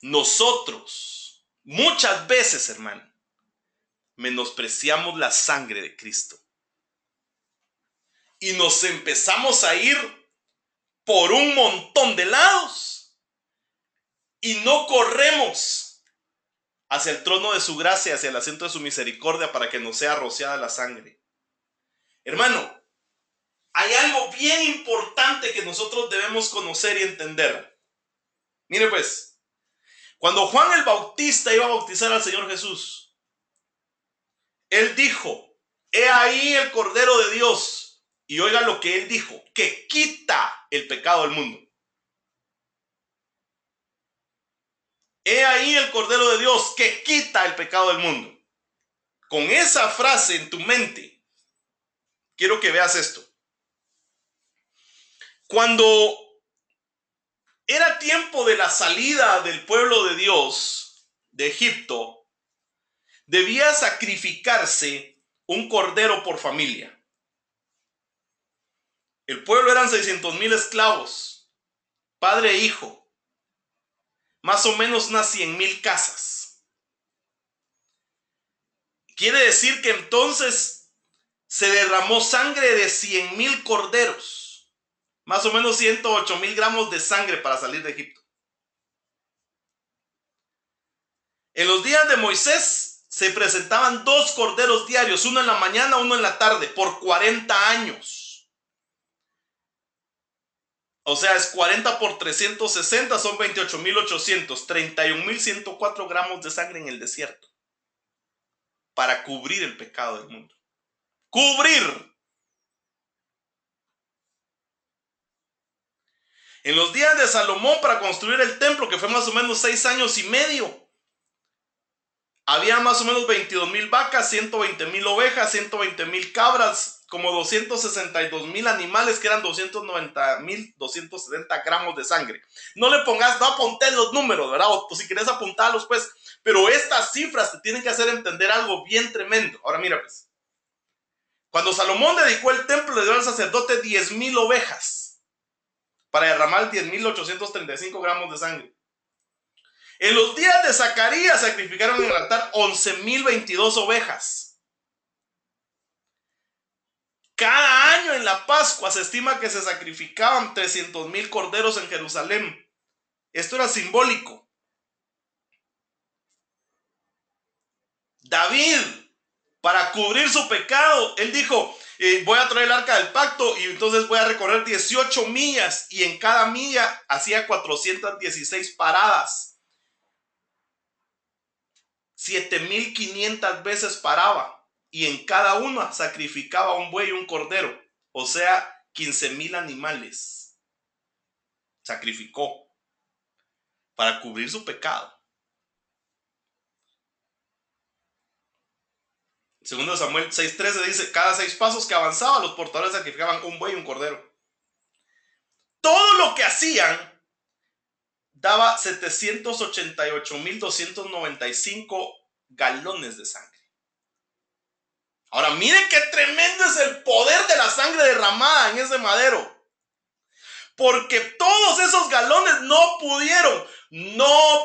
Nosotros, muchas veces, hermano, menospreciamos la sangre de Cristo. Y nos empezamos a ir por un montón de lados. Y no corremos hacia el trono de su gracia, hacia el asiento de su misericordia para que nos sea rociada la sangre. Hermano, hay algo bien importante que nosotros debemos conocer y entender. Mire pues, cuando Juan el Bautista iba a bautizar al Señor Jesús, él dijo, he ahí el Cordero de Dios. Y oiga lo que él dijo, que quita el pecado del mundo. He ahí el Cordero de Dios que quita el pecado del mundo. Con esa frase en tu mente, quiero que veas esto. Cuando era tiempo de la salida del pueblo de Dios de Egipto, debía sacrificarse un cordero por familia. El pueblo eran 600,000 esclavos, padre e hijo. Más o menos unas 100,000 casas. Quiere decir que entonces se derramó sangre de 100,000 corderos. Más o menos 108,000 gramos de sangre para salir de Egipto. En los días de Moisés se presentaban 2 corderos diarios, uno en la mañana, uno en la tarde, por 40 años. O sea, es 40 por 360, son 28,800, 31,104 gramos de sangre en el desierto. Para cubrir el pecado del mundo. ¡Cubrir! En los días de Salomón, para construir el templo, que fue más o menos 6 años y medio, había más o menos 22,000 vacas, 120,000 ovejas, 120,000 cabras, como 262,000 animales, que eran 290,270 gramos de sangre. No apuntes los números, ¿verdad? O si quieres apuntarlos, pues. Pero estas cifras te tienen que hacer entender algo bien tremendo. Ahora mira, pues. Cuando Salomón dedicó el templo, le dio al sacerdote 10,000 ovejas para derramar 10,835 gramos de sangre. En los días de Zacarías sacrificaron en el altar 11,022 ovejas. Cada año en la Pascua se estima que se sacrificaban 300,000 corderos en Jerusalén. Esto era simbólico. David, para cubrir su pecado, él dijo, voy a traer el arca del pacto y entonces voy a recorrer 18 millas y en cada milla hacía 416 paradas. 7,500 veces paraba y en cada una sacrificaba un buey y un cordero, o sea, 15,000 animales sacrificó para cubrir su pecado. Segundo Samuel 6:13 dice, cada 6 pasos que avanzaba los portadores sacrificaban un buey y un cordero. Todo lo que hacían daba 788,295 galones de sangre. Ahora miren qué tremendo es el poder de la sangre derramada en ese madero. Porque todos esos galones no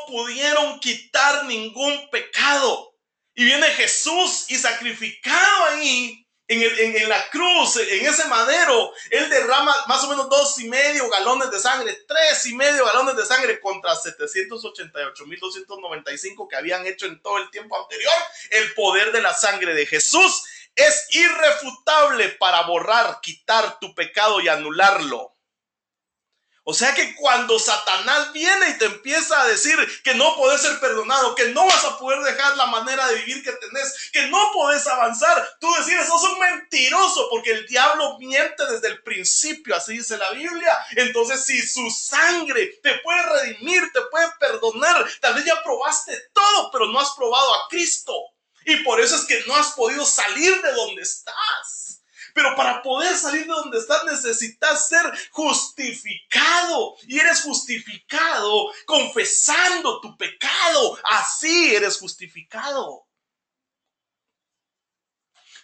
pudieron quitar ningún pecado. Y viene Jesús y sacrificado ahí en la cruz, en ese madero, él derrama más o menos 2,5 galones de sangre, 3,5 galones de sangre contra 788,295 que habían hecho en todo el tiempo anterior. El poder de la sangre de Jesús es irrefutable para borrar, quitar tu pecado y anularlo. O sea que cuando Satanás viene y te empieza a decir que no podés ser perdonado, que no vas a poder dejar la manera de vivir que tenés, que no podés avanzar, tú decides, sos un mentiroso, porque el diablo miente desde el principio, así dice la Biblia. Entonces, si su sangre te puede redimir, te puede perdonar, tal vez ya probaste todo, pero no has probado a Cristo. Y por eso es que no has podido salir de donde estás. Pero para poder salir de donde estás necesitas ser justificado. Y eres justificado confesando tu pecado. Así eres justificado.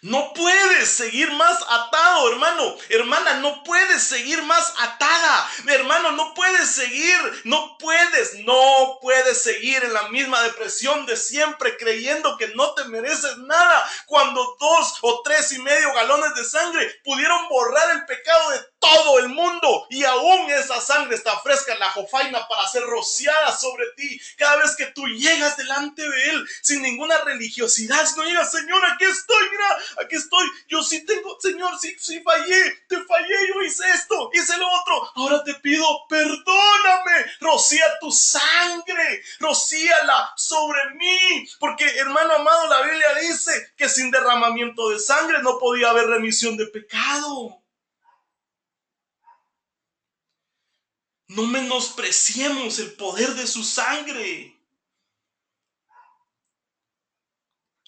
No puedes seguir más atado, hermano. Hermana, no puedes seguir más atada. Hermano, no puedes seguir. No puedes seguir en la misma depresión de siempre, creyendo que no te mereces nada, cuando 2 o 3,5 galones de sangre pudieron borrar el pecado de todo el mundo. Y aún esa sangre está fresca en la jofaina para ser rociada sobre ti. Cada vez que tú llegas delante de Él sin ninguna religiosidad, si no llegas, Señor, aquí estoy, mira, aquí estoy, yo sí tengo, Señor, sí fallé, te fallé, yo hice esto, hice lo otro, ahora te pido, perdóname, rocía tu sangre, rocíala sobre mí, porque, hermano amado, la Biblia dice que sin derramamiento de sangre no podía haber remisión de pecado. No menospreciemos el poder de su sangre.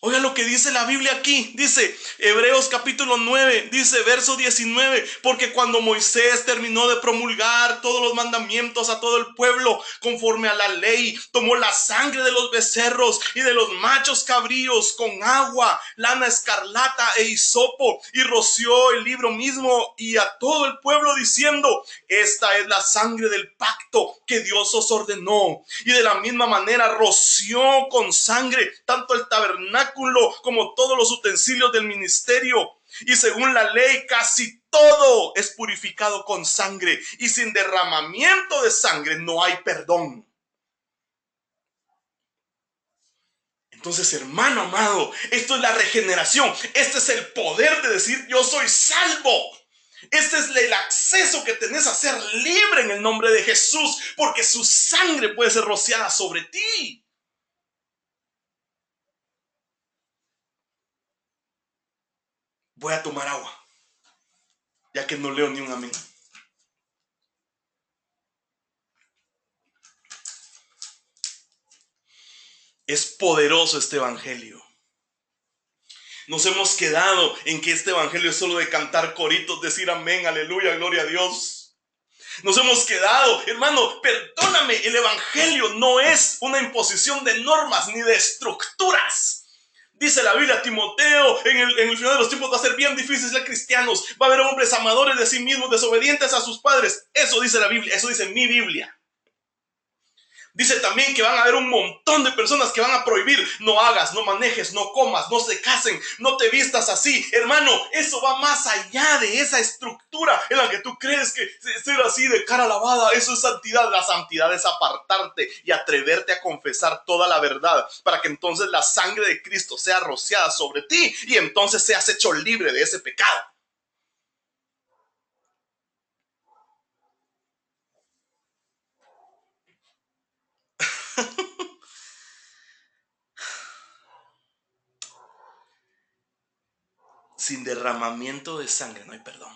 Oiga lo que dice la Biblia aquí, dice Hebreos capítulo 9, dice verso 19, porque cuando Moisés terminó de promulgar todos los mandamientos a todo el pueblo conforme a la ley, tomó la sangre de los becerros y de los machos cabríos con agua, lana escarlata e hisopo y roció el libro mismo y a todo el pueblo diciendo, esta es la sangre del pacto que Dios os ordenó. Y de la misma manera roció con sangre tanto el tabernáculo como todos los utensilios del ministerio. Y según la ley, casi todo es purificado con sangre. Y sin derramamiento de sangre no hay perdón. Entonces, hermano amado, esto es la regeneración. Este es el poder de decir, yo soy salvo. Este es el acceso que tenés a ser libre en el nombre de Jesús, porque su sangre puede ser rociada sobre ti. Voy a tomar agua, ya que no leo ni un amén. Es poderoso este evangelio. Nos hemos quedado en que este evangelio es solo de cantar coritos, decir amén, aleluya, gloria a Dios. Nos hemos quedado, hermano, perdóname, el evangelio no es una imposición de normas ni de estructuras. Dice la Biblia, Timoteo, en el final de los tiempos va a ser bien difícil ser cristianos. Va a haber hombres amadores de sí mismos, desobedientes a sus padres. Eso dice la Biblia, eso dice mi Biblia. Dice también que van a haber un montón de personas que van a prohibir: no hagas, no manejes, no comas, no se casen, no te vistas así. Hermano, eso va más allá de esa estructura en la que tú crees que ser así de cara lavada, eso es santidad. La santidad es apartarte y atreverte a confesar toda la verdad, para que entonces la sangre de Cristo sea rociada sobre ti y entonces seas hecho libre de ese pecado. Sin derramamiento de sangre no hay perdón.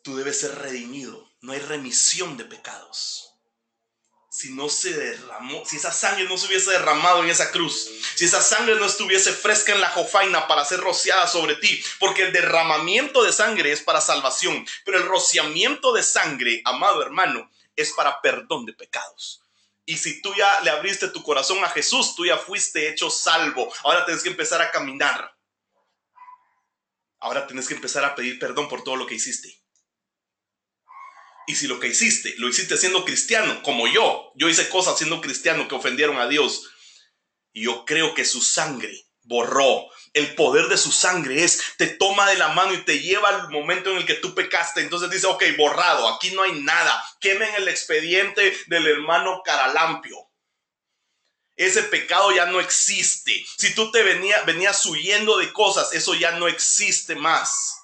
Tú debes ser redimido. No hay remisión de pecados. Si no se derramó, si esa sangre no se hubiese derramado en esa cruz, si esa sangre no estuviese fresca en la jofaina para ser rociada sobre ti, porque el derramamiento de sangre es para salvación, pero el rociamiento de sangre, amado hermano, es para perdón de pecados. Y si tú ya le abriste tu corazón a Jesús, tú ya fuiste hecho salvo. Ahora tienes que empezar a caminar. Ahora tienes que empezar a pedir perdón por todo lo que hiciste. Y si lo que hiciste, lo hiciste siendo cristiano, como yo hice cosas siendo cristiano que ofendieron a Dios, y yo creo que su sangre borró. El poder de su sangre te toma de la mano y te lleva al momento en el que tú pecaste. Entonces dice, ok, borrado, aquí no hay nada. Quemen el expediente del hermano Caralampio. Ese pecado ya no existe. Si tú te venías huyendo de cosas, eso ya no existe más.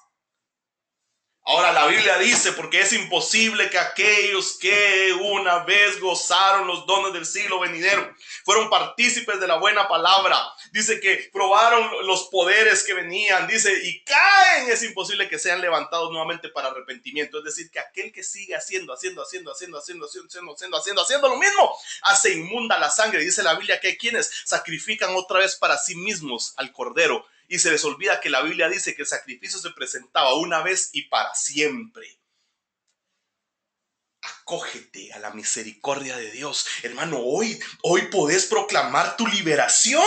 Ahora la Biblia dice, porque es imposible que aquellos que una vez gozaron los dones del siglo venidero, fueron partícipes de la buena palabra, dice que probaron los poderes que venían, dice, y caen, es imposible que sean levantados nuevamente para arrepentimiento. Es decir, que aquel que sigue haciendo lo mismo, hace inmunda la sangre. Dice la Biblia que hay quienes sacrifican otra vez para sí mismos al Cordero, y se les olvida que la Biblia dice que el sacrificio se presentaba una vez y para siempre. Acógete a la misericordia de Dios. Hermano, hoy podés proclamar tu liberación.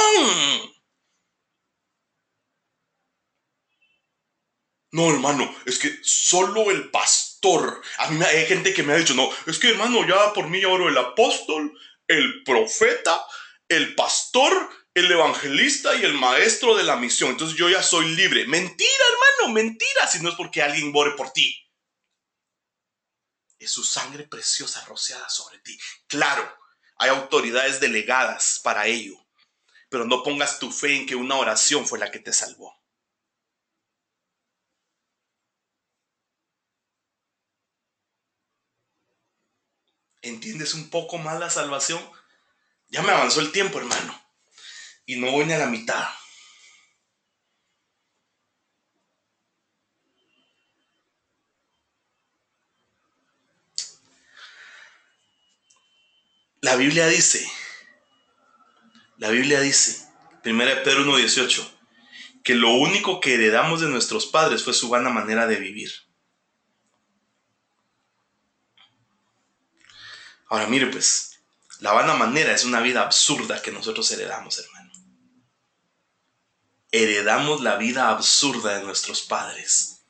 No, hermano, es que solo el pastor. A mí hay gente que me ha dicho, no, es que hermano, ya por mí oro el apóstol, el profeta, el pastor, el evangelista y el maestro de la misión. Entonces yo ya soy libre. Mentira, hermano, mentira. Si no es porque alguien ore por ti. Es su sangre preciosa rociada sobre ti. Claro, hay autoridades delegadas para ello. Pero no pongas tu fe en que una oración fue la que te salvó. ¿Entiendes un poco más la salvación? Ya me avanzó el tiempo, hermano. Y no voy ni a la mitad. La Biblia dice, 1 Pedro 1:18, que lo único que heredamos de nuestros padres fue su vana manera de vivir. Ahora mire pues, la vana manera es una vida absurda que nosotros heredamos, hermano. Heredamos la vida absurda de nuestros padres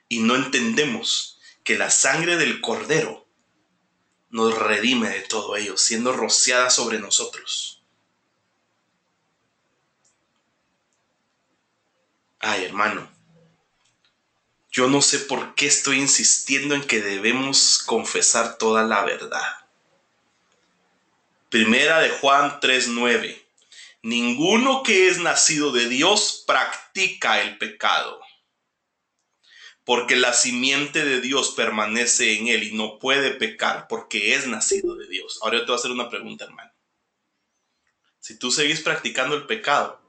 y no entendemos que la sangre del Cordero nos redime de todo ello, siendo rociada sobre nosotros. Ay, hermano, yo no sé por qué estoy insistiendo en que debemos confesar toda la verdad. Primera de Juan 3:9. Ninguno que es nacido de Dios practica el pecado, porque la simiente de Dios permanece en él y no puede pecar porque es nacido de Dios. Ahora yo te voy a hacer una pregunta, hermano. Si tú seguís practicando el pecado,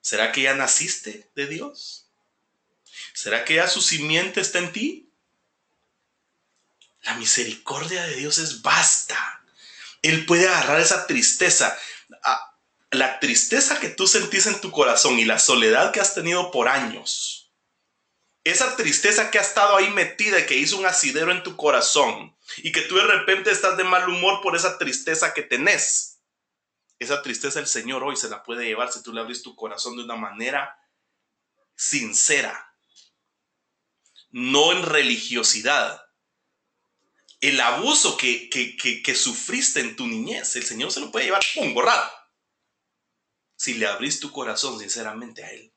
¿será que ya naciste de Dios? ¿Será que ya su simiente está en ti? La misericordia de Dios es vasta. Él puede agarrar esa tristeza. La tristeza que tú sentís en tu corazón y la soledad que has tenido por años, esa tristeza que ha estado ahí metida y que hizo un asidero en tu corazón y que tú de repente estás de mal humor por esa tristeza que tenés, esa tristeza el Señor hoy se la puede llevar si tú le abrís tu corazón de una manera sincera, no en religiosidad. El abuso que sufriste en tu niñez, el Señor se lo puede llevar, ¡pum!, borrado, si le abrís tu corazón sinceramente a Él.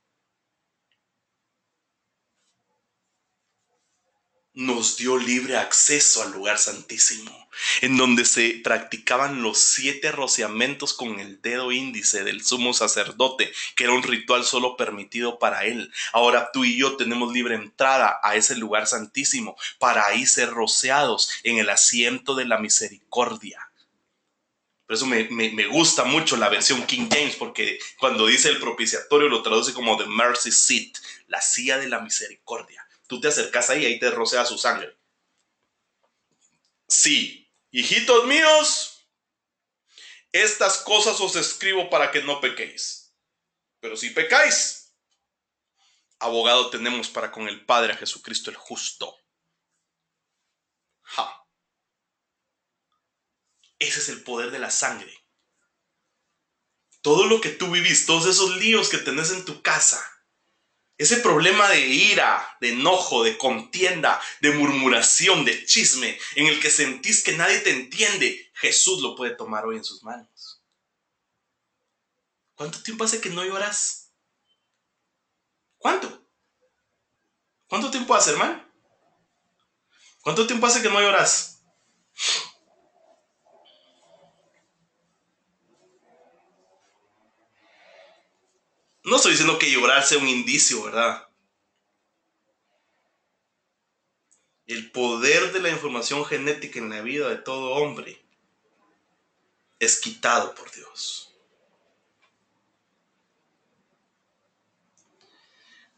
Nos dio libre acceso al lugar santísimo, en donde se practicaban los 7 rociamientos con el dedo índice del sumo sacerdote, que era un ritual solo permitido para él. Ahora tú y yo tenemos libre entrada a ese lugar santísimo para ahí ser rociados en el asiento de la misericordia. Por eso me gusta mucho la versión King James, porque cuando dice el propiciatorio lo traduce como the mercy seat, la silla de la misericordia. Tú te acercas ahí te rocea su sangre. Sí, hijitos míos, estas cosas os escribo para que no pequéis. Pero si pecáis, abogado tenemos para con el Padre, a Jesucristo el justo. Ja. Ese es el poder de la sangre. Todo lo que tú vivís, todos esos líos que tenés en tu casa, ese problema de ira, de enojo, de contienda, de murmuración, de chisme, en el que sentís que nadie te entiende, Jesús lo puede tomar hoy en sus manos. ¿Cuánto tiempo hace que no lloras? ¿Cuánto? ¿Cuánto tiempo hace, hermano? ¿Cuánto tiempo hace que no lloras? No estoy diciendo que llorar sea un indicio, ¿verdad? El poder de la información genética en la vida de todo hombre es quitado por Dios.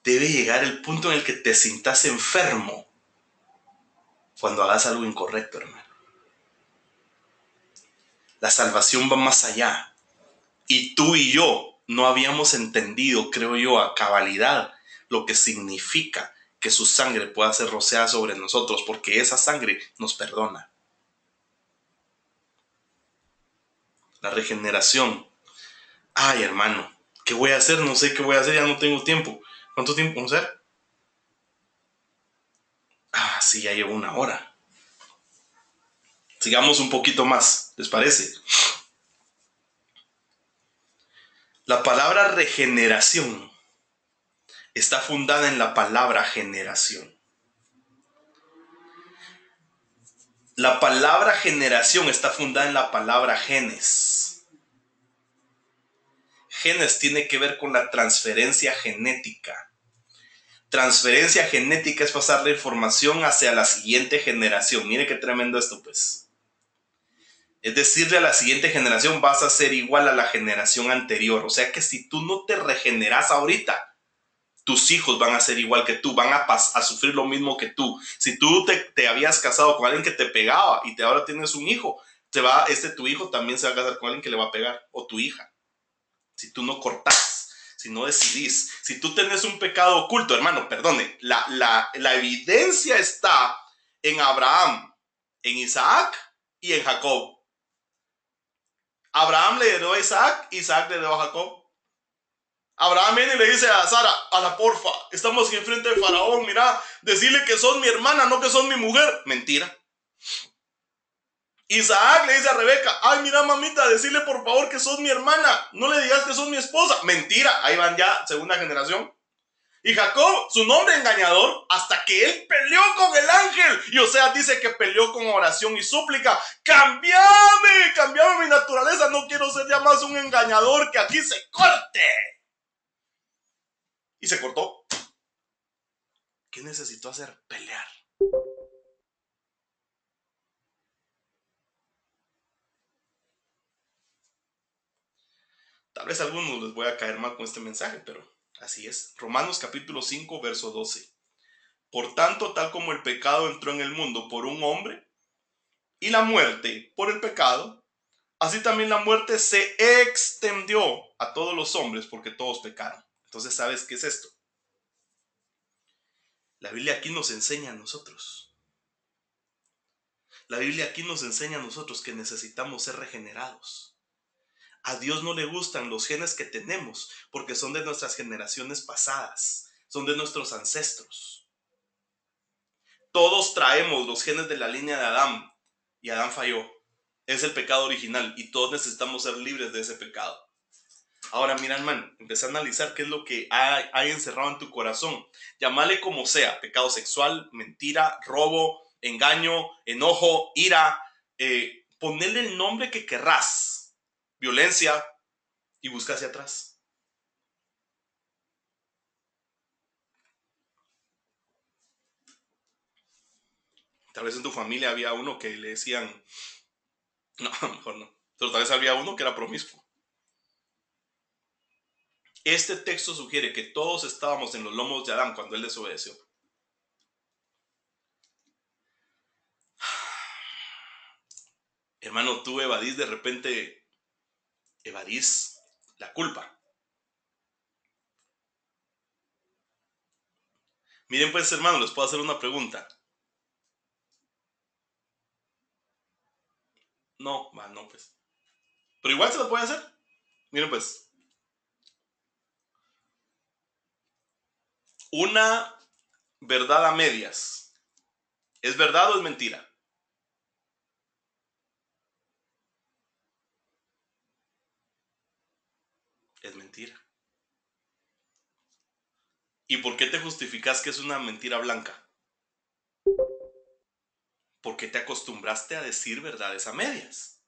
Debe llegar el punto en el que te sientas enfermo cuando hagas algo incorrecto, hermano. La salvación va más allá. Y tú y yo no habíamos entendido, creo yo, a cabalidad lo que significa que su sangre pueda ser rociada sobre nosotros, porque esa sangre nos perdona. La regeneración. Ay, hermano, ¿qué voy a hacer? No sé qué voy a hacer, ya no tengo tiempo. ¿Cuánto tiempo vamos a hacer? Ah, sí, ya llevo 1 hora. Sigamos un poquito más, ¿les parece? La palabra regeneración está fundada en la palabra generación. La palabra generación está fundada en la palabra genes. Genes tiene que ver con la transferencia genética. Transferencia genética es pasar la información hacia la siguiente generación. Mire qué tremendo esto, pues. Es decirle a la siguiente generación, vas a ser igual a la generación anterior. O sea que si tú no te regeneras ahorita, tus hijos van a ser igual que tú, van a sufrir lo mismo que tú. Si tú te habías casado con alguien que te pegaba y ahora tienes un hijo, tu hijo también se va a casar con alguien que le va a pegar, o tu hija. Si tú no cortás, si no decidís, si tú tenés un pecado oculto, hermano, perdone, la evidencia está en Abraham, en Isaac y en Jacob. Abraham le heredó a Isaac, Isaac le heredó a Jacob. Abraham viene y le dice a Sara, a la porfa, estamos enfrente de Faraón, mira, decirle que sos mi hermana, no que sos mi mujer. Mentira. Isaac le dice a Rebeca, ay, mira, mamita, decirle por favor que sos mi hermana, no le digas que sos mi esposa. Mentira, ahí van ya, segunda generación. Y Jacob, su nombre engañador, hasta que él peleó con el ángel. Y Oseas dice que peleó con oración y súplica. Cambiame mi naturaleza. No quiero ser ya más un engañador, que aquí se corte. Y se cortó. ¿Qué necesitó hacer? Pelear. Tal vez a algunos les voy a caer mal con este mensaje, pero así es. Romanos capítulo 5, verso 12. Por tanto, tal como el pecado entró en el mundo por un hombre, y la muerte por el pecado, así también la muerte se extendió a todos los hombres porque todos pecaron. Entonces, ¿sabes qué es esto? La Biblia aquí nos enseña a nosotros. La Biblia aquí nos enseña a nosotros que necesitamos ser regenerados. A Dios no le gustan los genes que tenemos porque son de nuestras generaciones pasadas, son de nuestros ancestros. Todos traemos los genes de la línea de Adán y Adán falló. Es el pecado original y todos necesitamos ser libres de ese pecado. Ahora mira, hermano, empecé a analizar qué es lo que hay encerrado en tu corazón. Llámale como sea: pecado sexual, mentira, robo, engaño, enojo, ira. Ponerle el nombre que querrás. Violencia, y busca hacia atrás. Tal vez en tu familia había uno que le decían, no, mejor no, pero tal vez había uno que era promiscuo. Este texto sugiere que todos estábamos en los lomos de Adán cuando él desobedeció. Hermano, tú evadís de repente, evadís la culpa. Miren pues, hermano, les puedo hacer una pregunta. No, no pues. Pero igual se lo puede hacer. Miren pues. Una verdad a medias. ¿Es verdad o es mentira? Es mentira. ¿Y por qué te justificas que es una mentira blanca? Porque te acostumbraste a decir verdades a medias.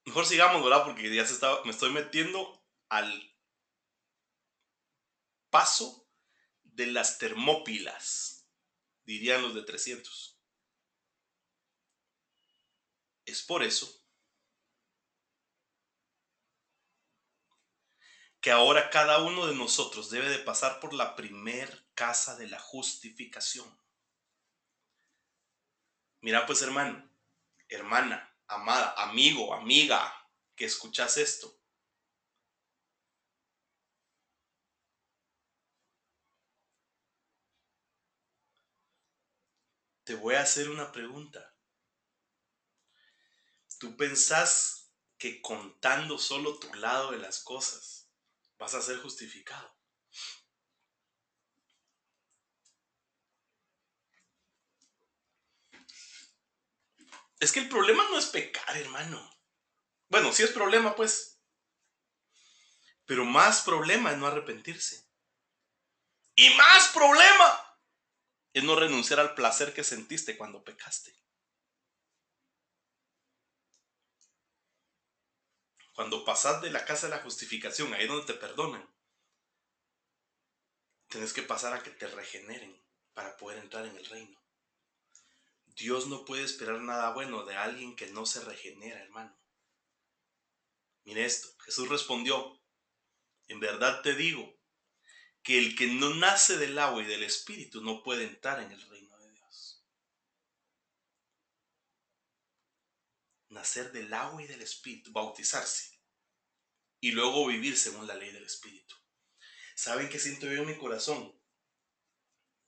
Mejor sigamos, ¿verdad? Porque ya me estoy metiendo al paso de las Termópilas, dirían los de 300. Es por eso que ahora cada uno de nosotros debe de pasar por la primer casa de la justificación. Mira pues, hermano, hermana, amada, amigo, amiga, que escuchas esto. Te voy a hacer una pregunta. ¿Tú pensás que contando solo tu lado de las cosas vas a ser justificado? Es que el problema no es pecar, hermano. Bueno, sí es problema, pues. Pero más problema es no arrepentirse. Y más problema es no renunciar al placer que sentiste cuando pecaste. Cuando pasas de la casa de la justificación, ahí es donde te perdonan, tienes que pasar a que te regeneren para poder entrar en el reino. Dios no puede esperar nada bueno de alguien que no se regenera, hermano. Mire esto, Jesús respondió: en verdad te digo que el que no nace del agua y del espíritu no puede entrar en el reino de Dios. Nacer del agua y del espíritu, bautizarse y luego vivir según la ley del espíritu. ¿Saben qué siento yo en mi corazón?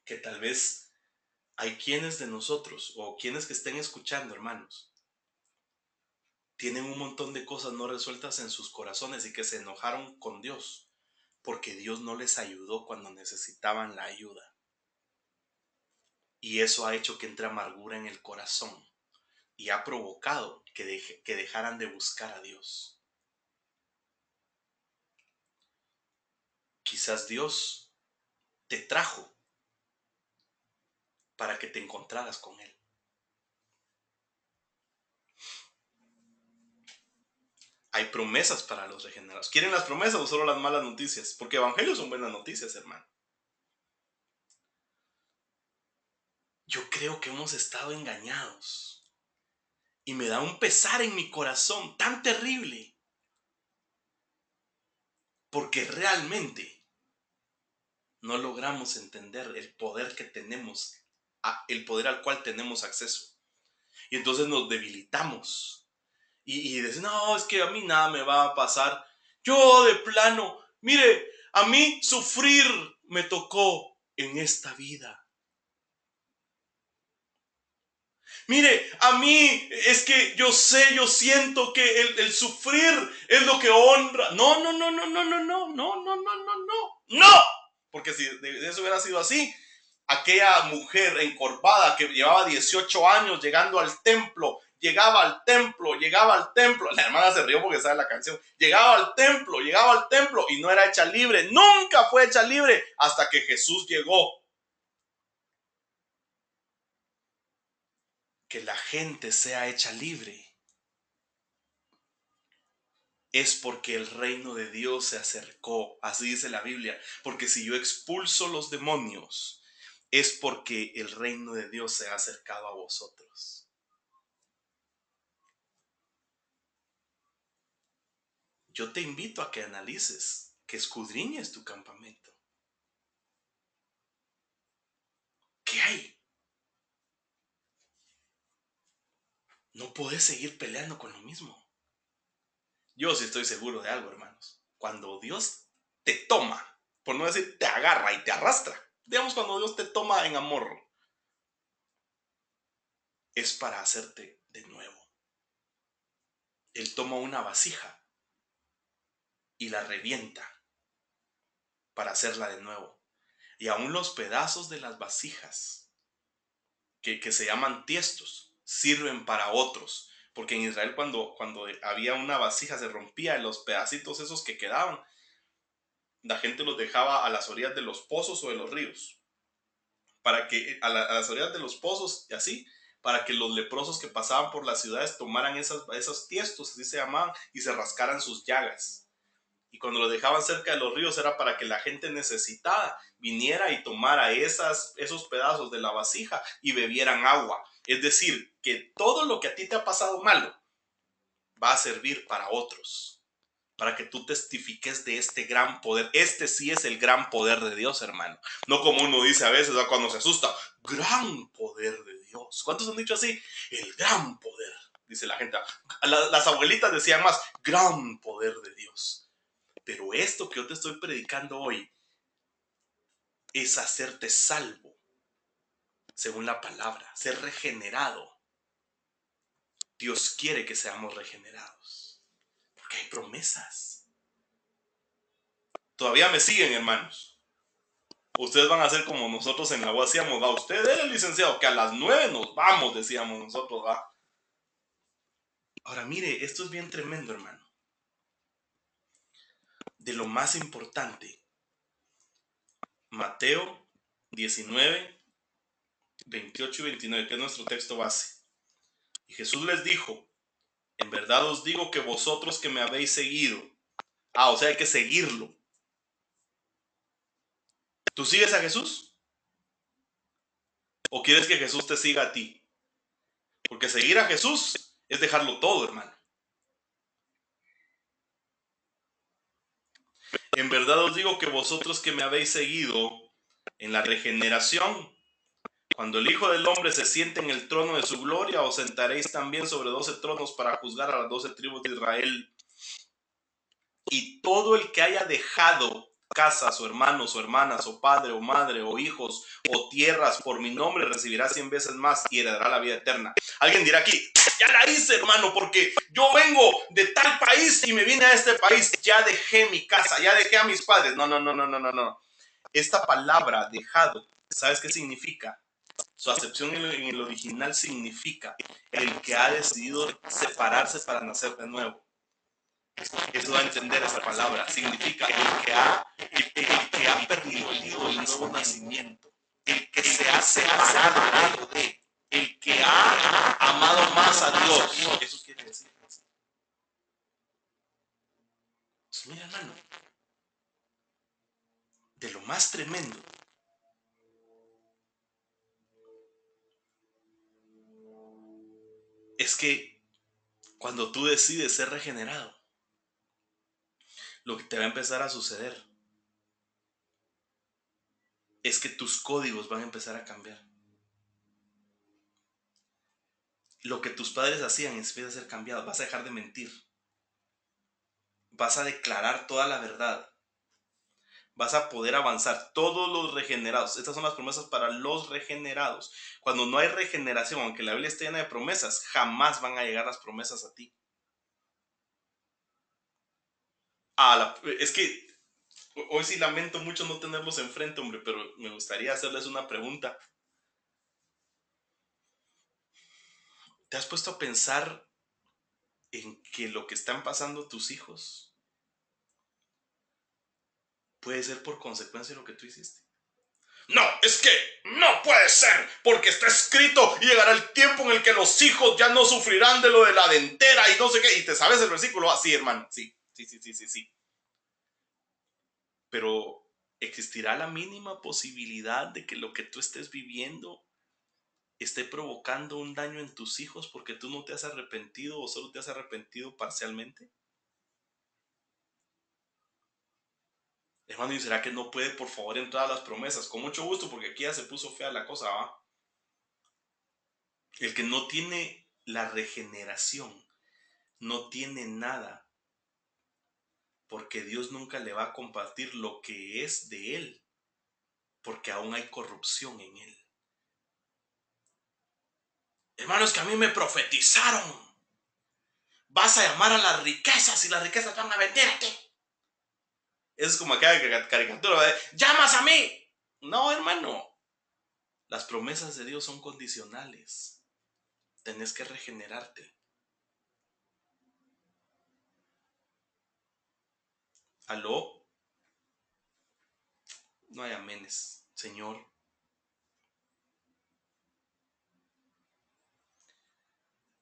Que tal vez hay quienes de nosotros o quienes que estén escuchando, hermanos, tienen un montón de cosas no resueltas en sus corazones y que se enojaron con Dios porque Dios no les ayudó cuando necesitaban la ayuda. Y eso ha hecho que entre amargura en el corazón y ha provocado que dejaran de buscar a Dios. Quizás Dios te trajo para que te encontraras con Él. Hay promesas para los regenerados. ¿Quieren las promesas o solo las malas noticias? Porque evangelios son buenas noticias, hermano. Yo creo que hemos estado engañados. Y me da un pesar en mi corazón tan terrible. Porque realmente no logramos entender el poder que tenemos, el poder al cual tenemos acceso. Y entonces nos debilitamos. Y decimos, no, es que a mí nada me va a pasar. Yo de plano, mire, a mí sufrir me tocó en esta vida. Mire, a mí es que yo siento que el sufrir es lo que honra. No, no, no, no, no, no, no, no, no, no, no, no, no. Porque si de eso hubiera sido así, aquella mujer encorvada que llevaba 18 años llegando al templo, llegaba al templo. La hermana se rió porque sabe la canción. Llegaba al templo y no era hecha libre. Nunca fue hecha libre hasta que Jesús llegó. Que la gente sea hecha libre es porque el reino de Dios se acercó. Así dice la Biblia. Porque si yo expulso los demonios, es porque el reino de Dios se ha acercado a vosotros. Yo te invito a que analices, que escudriñes tu campamento. ¿Qué hay? No puedes seguir peleando con lo mismo. Yo sí estoy seguro de algo, hermanos. Cuando Dios te toma, por no decir te agarra y te arrastra, digamos cuando Dios te toma en amor, es para hacerte de nuevo. Él toma una vasija y la revienta para hacerla de nuevo. Y aún los pedazos de las vasijas, que se llaman tiestos, sirven para otros. Porque en Israel cuando había una vasija se rompía, los pedacitos esos que quedaban, la gente los dejaba a las orillas de los pozos o de los ríos. Para que a las orillas de los pozos y así, para que los leprosos que pasaban por las ciudades tomaran esos tiestos, así se llamaban, y se rascaran sus llagas. Y cuando lo dejaban cerca de los ríos era para que la gente necesitada viniera y tomara esos pedazos de la vasija y bebieran agua. Es decir, que todo lo que a ti te ha pasado malo va a servir para otros, para que tú testifiques de este gran poder. Este sí es el gran poder de Dios, hermano. No como uno dice a veces, ¿no?, cuando se asusta, gran poder de Dios. ¿Cuántos han dicho así? El gran poder, dice la gente. Las abuelitas decían más, gran poder de Dios. Pero esto que yo te estoy predicando hoy es hacerte salvo, según la palabra, ser regenerado. Dios quiere que seamos regenerados, porque hay promesas. Todavía me siguen, hermanos. Ustedes van a ser como nosotros en la U hacíamos, ¿va? Usted era el licenciado, que a las 9 nos vamos, decíamos nosotros, ¿va? Ahora mire, esto es bien tremendo, hermano. De lo más importante, Mateo 19, 28 y 29, que es nuestro texto base. Y Jesús les dijo, en verdad os digo que vosotros que me habéis seguido, o sea, hay que seguirlo. ¿Tú sigues a Jesús? ¿O quieres que Jesús te siga a ti? Porque seguir a Jesús es dejarlo todo, hermano. En verdad os digo que vosotros que me habéis seguido en la regeneración, cuando el Hijo del Hombre se siente en el trono de su gloria, os sentaréis también sobre 12 tronos para juzgar a las 12 tribus de Israel. Y todo el que haya dejado casas, o hermanos, o hermanas, o padre, o madre, o hijos, o tierras por mi nombre, recibirá 100 veces más y heredará la vida eterna. Alguien dirá aquí, ya la hice, hermano, porque yo vengo de tal país y me vine a este país. Ya dejé mi casa, ya dejé a mis padres. No, no, no, no, no, no, no. Esta palabra dejado, ¿sabes qué significa? Su acepción en el original significa el que ha decidido separarse para nacer de nuevo. Eso da a entender esta palabra. Significa el que ha permitido el nuevo nacimiento, el que se ha separado de, el que ha amado más a Dios. Eso quiere decir. Pues mira, hermano, de lo más tremendo es que cuando tú decides ser regenerado, lo que te va a empezar a suceder es que tus códigos van a empezar a cambiar. Lo que tus padres hacían empieza a ser cambiado. Vas a dejar de mentir. Vas a declarar toda la verdad. Vas a poder avanzar. Todos los regenerados. Estas son las promesas para los regenerados. Cuando no hay regeneración, aunque la Biblia esté llena de promesas, jamás van a llegar las promesas a ti. Es que hoy sí lamento mucho no tenerlos enfrente, hombre, pero me gustaría hacerles una pregunta. ¿Te has puesto a pensar en que lo que están pasando tus hijos puede ser por consecuencia de lo que tú hiciste? No, es que no puede ser, porque está escrito y llegará el tiempo en el que los hijos ya no sufrirán de lo de la dentera y no sé qué. Y te sabes el versículo así, hermano. Sí. Pero existirá la mínima posibilidad de que lo que tú estés viviendo esté provocando un daño en tus hijos porque tú no te has arrepentido o solo te has arrepentido parcialmente. Hermano, ¿y será que no puede por favor entrar a las promesas? Con mucho gusto, porque aquí ya se puso fea la cosa, ¿va? El que no tiene la regeneración no tiene nada, porque Dios nunca le va a compartir lo que es de él, porque aún hay corrupción en él. Hermanos, que a mí me profetizaron. Vas a llamar a las riquezas y las riquezas van a venderte. Eso es como aquella caricatura de llamas a mí. No, hermano. Las promesas de Dios son condicionales. Tenés que regenerarte. ¿Aló? No hay amenes, Señor.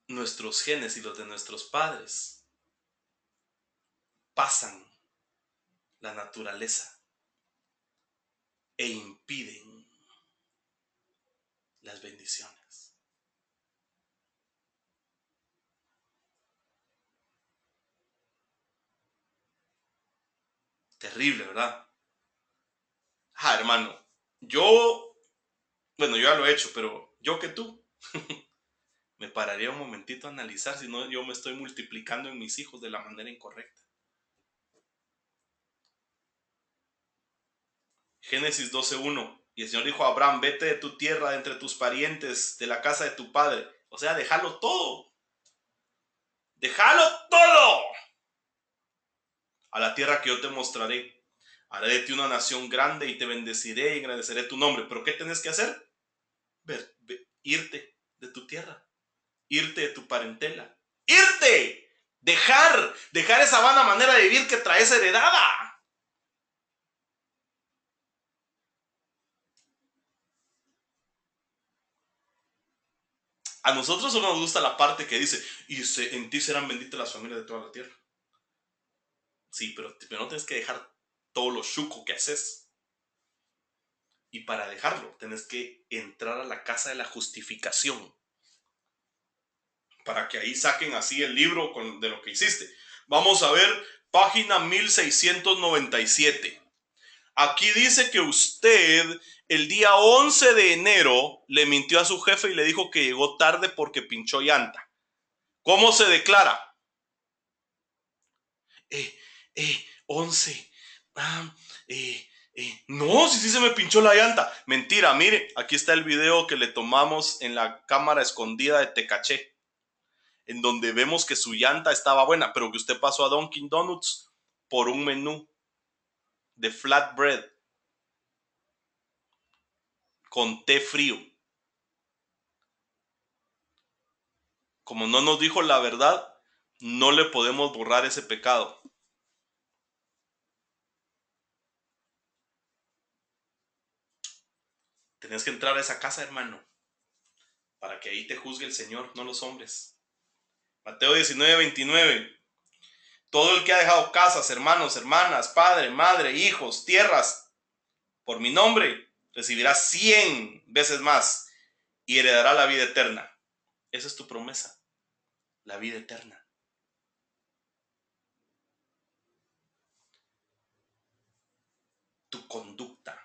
Nuestros genes y los de nuestros padres pasan la naturaleza e impiden las bendiciones. Terrible, ¿verdad? Hermano, bueno, yo ya lo he hecho, pero yo que tú, me pararía un momentito a analizar si no yo me estoy multiplicando en mis hijos de la manera incorrecta. Génesis 12:1. Y el Señor dijo a Abraham, vete de tu tierra, de entre tus parientes, de la casa de tu padre. O sea, déjalo todo. Déjalo todo. A la tierra que yo te mostraré. Haré de ti una nación grande y te bendeciré y engrandeceré tu nombre. ¿Pero qué tienes que hacer? Irte de tu tierra. Irte de tu parentela. Irte. Dejar esa vana manera de vivir que traes heredada. A nosotros solo nos gusta la parte que dice, y en ti serán benditas las familias de toda la tierra. Sí, pero no tienes que dejar todo lo chuco que haces. Y para dejarlo, tienes que entrar a la casa de la justificación. Para que ahí saquen así el libro de lo que hiciste. Vamos a ver página 1697. Aquí dice que usted el día 11 de enero le mintió a su jefe y le dijo que llegó tarde porque pinchó llanta. ¿Cómo se declara? 11. No, si sí se me pinchó la llanta. Mentira, mire, aquí está el video que le tomamos en la cámara escondida de Tecaché, en donde vemos que su llanta estaba buena, pero que usted pasó a Dunkin' Donuts por un menú de flatbread con té frío. Como no nos dijo la verdad, no le podemos borrar ese pecado. Tenés que entrar a esa casa, hermano, para que ahí te juzgue el Señor, no los hombres. Mateo 19:29. Todo el que ha dejado casas, hermanos, hermanas, padre, madre, hijos, tierras, por mi nombre, recibirá 100 veces más y heredará la vida eterna. Esa es tu promesa, la vida eterna. Tu conducta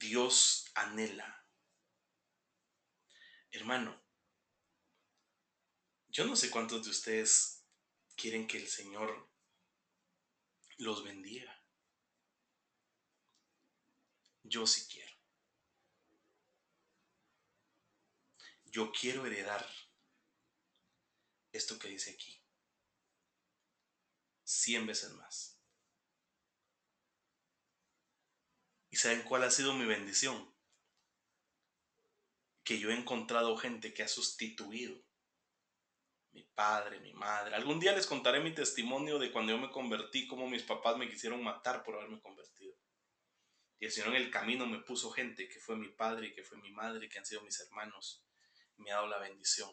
Dios anhela. Hermano, yo no sé cuántos de ustedes quieren que el Señor los bendiga. Yo sí quiero. Yo quiero heredar esto que dice aquí, 100 veces más. ¿Y saben cuál ha sido mi bendición? Que yo he encontrado gente que ha sustituido mi padre, mi madre. Algún día les contaré mi testimonio de cuando yo me convertí, cómo mis papás me quisieron matar por haberme convertido. Y el Señor en el camino me puso gente que fue mi padre y que fue mi madre, que han sido mis hermanos. Me ha dado la bendición.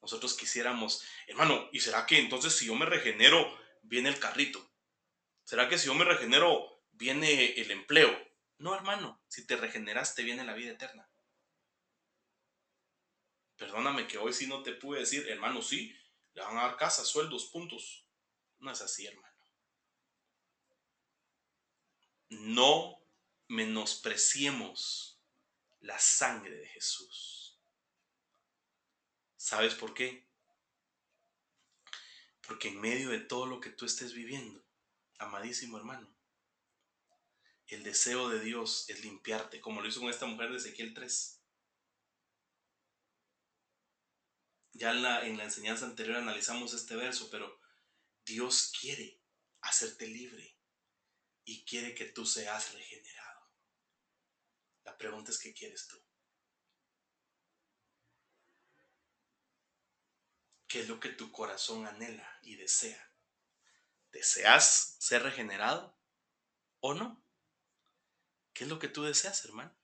Nosotros quisiéramos, hermano, ¿y será que entonces si yo me regenero, viene el carrito? ¿Será que si yo me regenero, viene el empleo? No, hermano, si te regeneraste, viene la vida eterna. Perdóname que hoy sí no te pude decir, hermano, sí, le van a dar casa, sueldos, puntos. No es así, hermano. No menospreciemos la sangre de Jesús. ¿Sabes por qué? Porque en medio de todo lo que tú estés viviendo, amadísimo hermano, el deseo de Dios es limpiarte, como lo hizo con esta mujer de Ezequiel 3. Ya en la enseñanza anterior analizamos este verso, pero Dios quiere hacerte libre y quiere que tú seas regenerado. La pregunta es, ¿qué quieres tú? ¿Qué es lo que tu corazón anhela y desea? ¿Deseas ser regenerado o no? ¿Qué es lo que tú deseas, hermano?